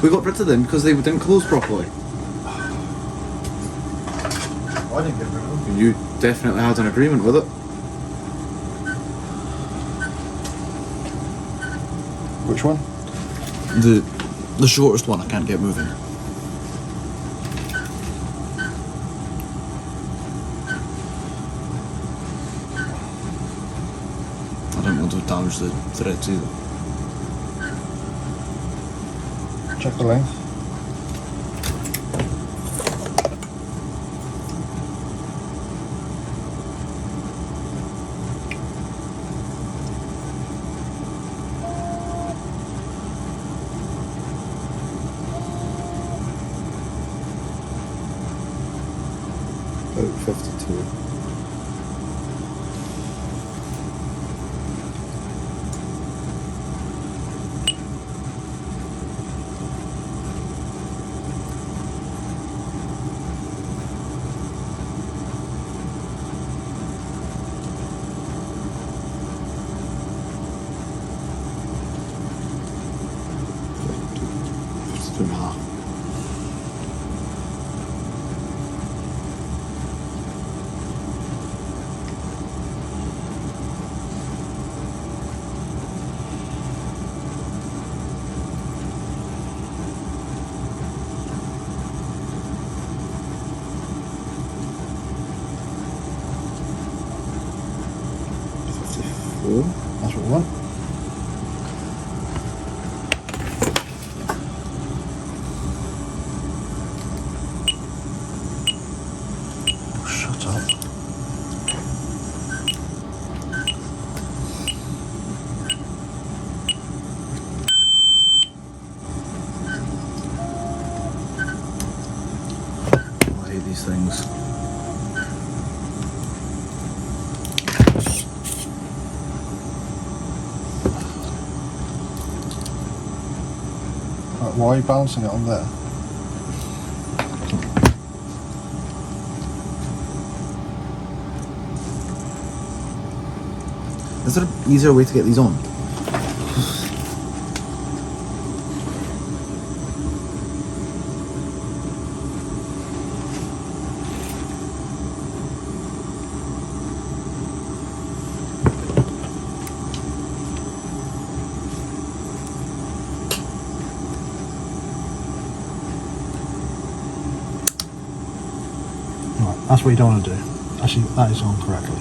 We got rid of them because they didn't close properly. I didn't get rid of them. You definitely had an agreement with it. Which one? The shortest one I can't get moving. I don't want to damage the threads either. Check the length. About 52. And a half. Cool. That's what we want. Oh, shut up. I hate these things. Right, why are you balancing it on there? Is there an easier way to get these on? Right, that's what you don't want to do. Actually, that is on correctly.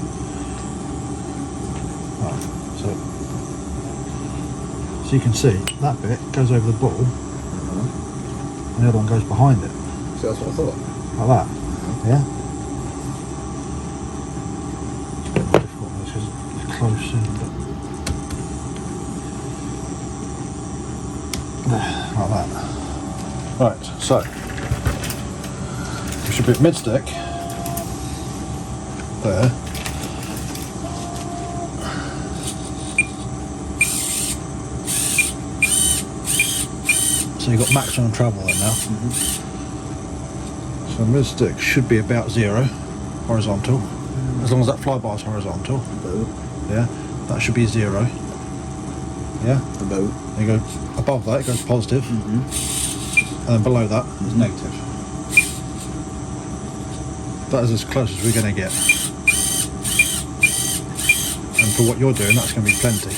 Right, so you can see that bit goes over the ball, and the other one goes behind it, See, that's what I thought. like that. Yeah. It's a bit difficult because it's close in, but like that. Right, so we should be at mid-stick there. So you've got maximum travel there now. So mid-stick should be about 0 horizontal, as long as that flybar is horizontal. About. Yeah, that should be 0. Yeah, About. you go above that, it goes positive, and then below that is negative. That is as close as we're going to get. And for what you're doing, that's going to be plenty.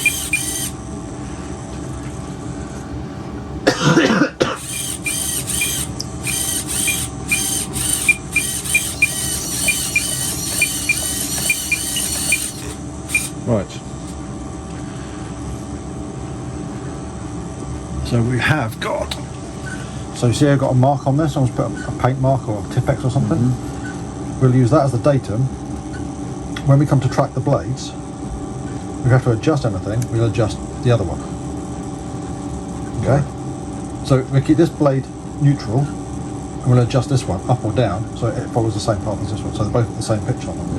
Right. So we have got. So you see, I've got a mark on this. Someone's put a paint mark or a Tipex or something. We'll use that as the datum. When we come to track the blades, we have to adjust anything. We'll adjust the other one. Okay. So we keep this blade neutral, and we'll adjust this one up or down so it follows the same path as this one. So they're both at the same pitch on them.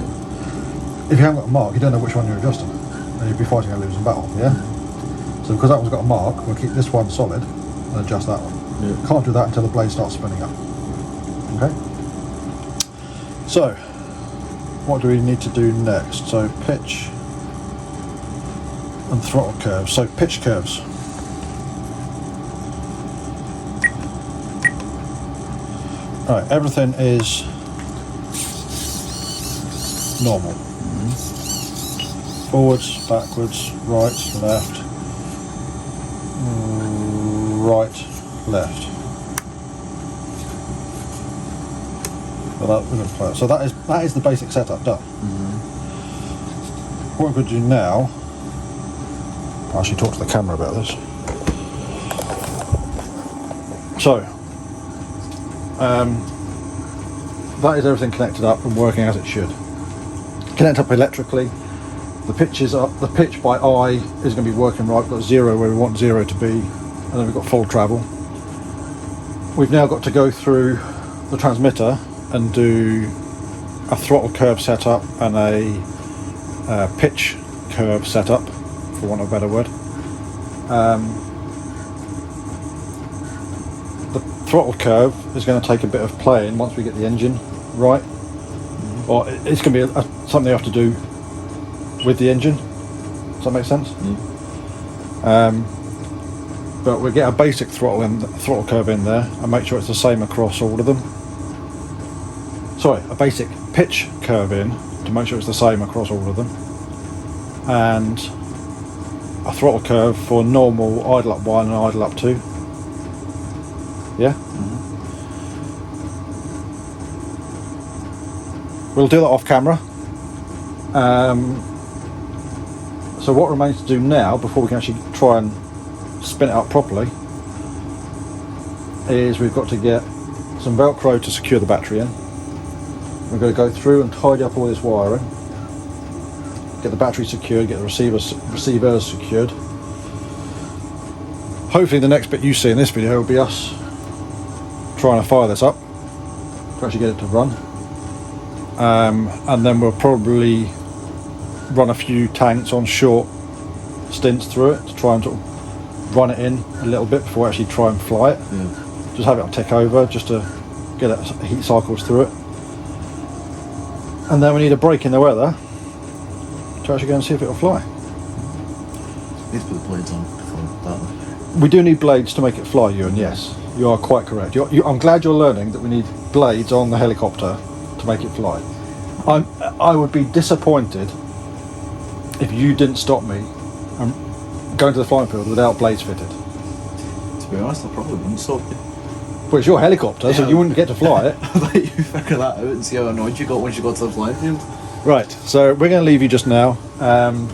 If you haven't got a mark, you don't know which one you're adjusting, and you'll be fighting a losing battle. Yeah. So because that one's got a mark, we'll keep this one solid and adjust that one. Can't do that until the blade starts spinning up. Okay. So, what do we need to do next? So pitch and throttle curves. So pitch curves. Alright, everything is normal. Forwards, backwards, right, left, right, left. So that is the basic setup done. What we're going to do now, I'll actually talk to the camera about this. So, that is everything connected up and working as it should. Connect up electrically. The pitch by eye is going to be working right. We've got 0 where we want 0 to be, and then we've got full travel. We've now got to go through the transmitter and do a throttle curve setup and a pitch curve setup, for want of a better word. The throttle curve is going to take a bit of playing once we get the engine right, or it's going to be something you have to do with the engine. Does that make sense? But we'll get a basic throttle curve in there and make sure it's the same across all of them. Sorry, a basic pitch curve in to make sure it's the same across all of them, and a throttle curve for normal idle up 1 and idle up 2. Yeah? We'll do that off camera. So what remains to do now, before we can actually try and spin it up properly, is we've got to get some Velcro to secure the battery in. We're going to go through and tidy up all this wiring, get the battery secured, get the receivers secured. Hopefully the next bit you see in this video will be us trying to fire this up to actually get it to run. And then we'll probably run a few tanks on short stints through it to try and sort of run it in a little bit before we actually try and fly it. Yeah. Just have it tick over just to get it heat cycles through it. And then we need a break in the weather to actually go and see if it'll fly. Let's put the blades on before that. We do need blades to make it fly, Ewan, yes. You are quite correct. I'm glad you're learning that we need blades on the helicopter to make it fly. I would be disappointed if you didn't stop me going to the flying field without blades fitted. To be honest, I probably wouldn't stop you. Well, it's your helicopter, so you wouldn't get to fly it. I'll let you figure that out and see how annoyed you got once you got to the flying field. Right, so we're going to leave you just now, and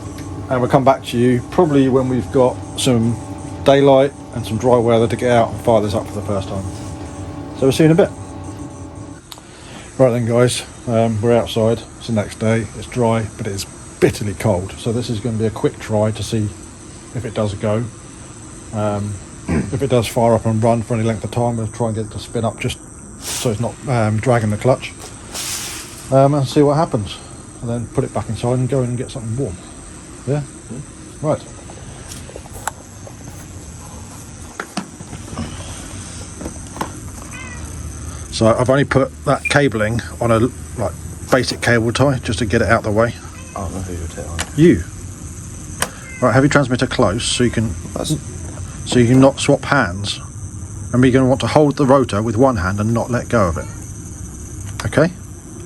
we'll come back to you probably when we've got some daylight and some dry weather to get out and fire this up for the first time. So we'll see you in a bit. Right then guys, we're outside. It's the next day, it's dry, but it's bitterly cold. So this is going to be a quick try to see if it does go. If it does fire up and run for any length of time, we'll try and get it to spin up just so it's not dragging the clutch. And see what happens. And then put it back inside and go in and get something warm. Yeah? Right. So I've only put that cabling on a basic cable tie just to get it out of the way. I don't know who you're telling. You. Right, have your transmitter close so you can not swap hands. And you're going to want to hold the rotor with one hand and not let go of it. Okay?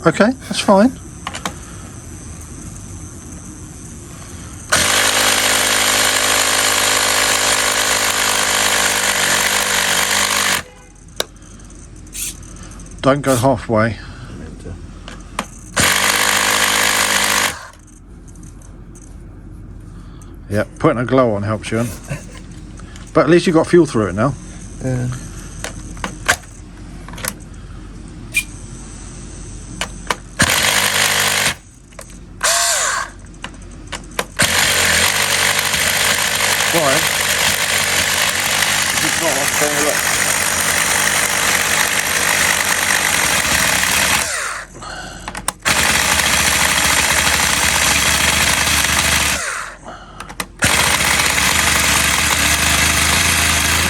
Okay, that's fine. Don't go halfway. Yeah, putting a glow on helps you. But at least you've got fuel through it now. Yeah. Right. It's not like saying, look.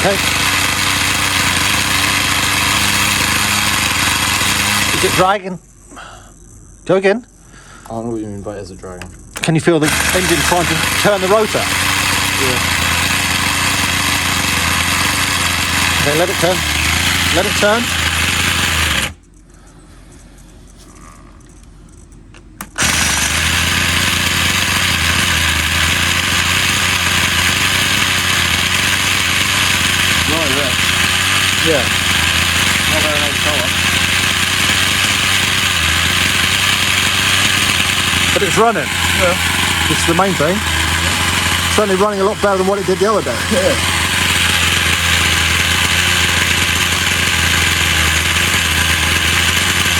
Okay. Is it dragging? Go again. I don't know what you mean by as a dragon. Can you feel the engine trying to turn the rotor? Yeah. Okay, let it turn. Let it turn. Yeah. Not very nice colour. But it's running. Yeah. This is the main thing. It's certainly running a lot better than what it did the other day. Yeah.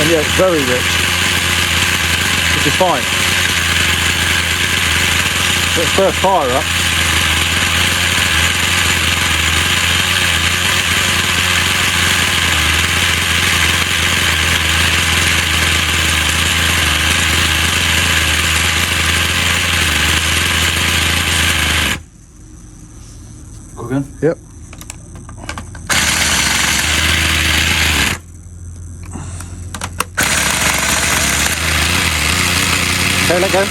And yeah, it's very rich. Which is fine. So its first fire up. Cooking? Yep. Okay, let go.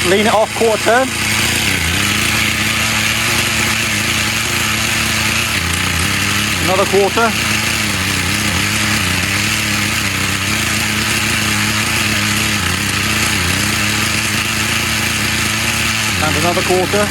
Lean it off quarter turn. another quarter. And another quarter.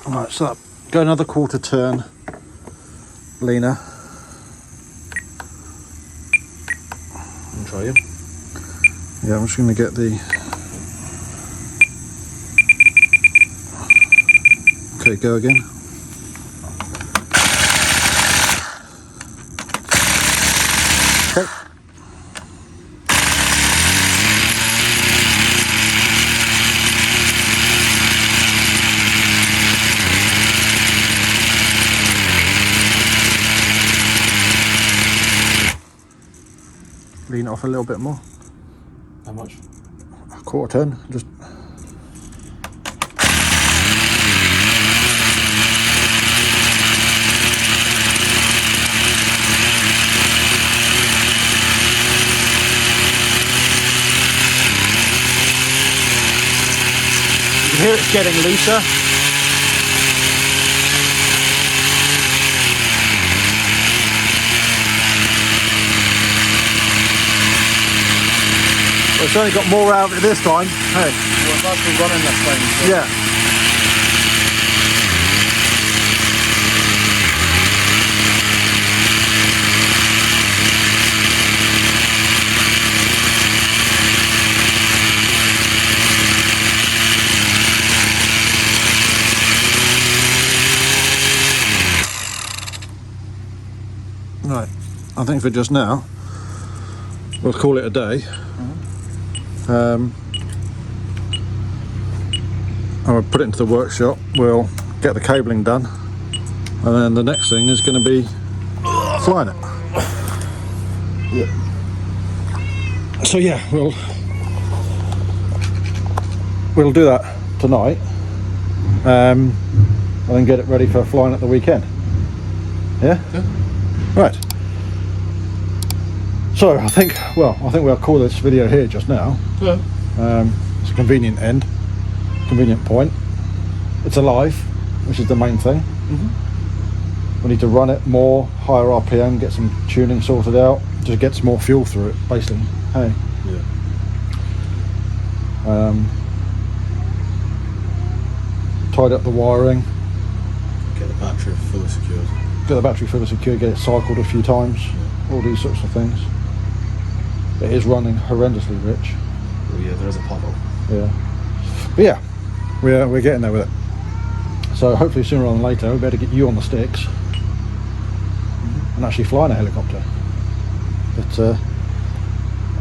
Right, so go another quarter turn leaner. And try it. Yeah, I'm just going to get the... Okay, go again. Okay. Lean it off a little bit more. How much? A quarter turn, just... You can hear it's getting looser. It's only got more out of it this time. Hey. Well, it's actually running that thing. So. Yeah. Right, I think for just now, we'll call it a day. I'll put it into the workshop, we'll get the cabling done, and then the next thing is going to be flying it. Yeah. So yeah, we'll do that tonight, and then get it ready for flying at the weekend. Yeah? Right. So I think we'll call this video here just now. Yeah. It's a convenient end, convenient point. It's alive, which is the main thing. We need to run it more, higher RPM, get some tuning sorted out, just get some more fuel through it, basically. Hey. Yeah. Tied up the wiring. Get the battery fully secured. Get the battery fully secured, get it cycled a few times, all these sorts of things. It is running horrendously rich. Oh yeah, there is a pothole. Yeah. But yeah, we're getting there with it. So hopefully sooner rather than later we'll be able to get you on the sticks and actually flying a helicopter. But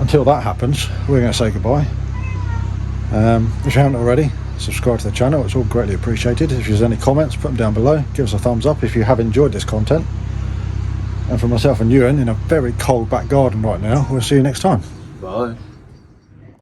until that happens, we're going to say goodbye. If you haven't already, subscribe to the channel, it's all greatly appreciated. If there's any comments, put them down below, give us a thumbs up if you have enjoyed this content. And for myself and Ewan in a very cold back garden right now, we'll see you next time. Bye.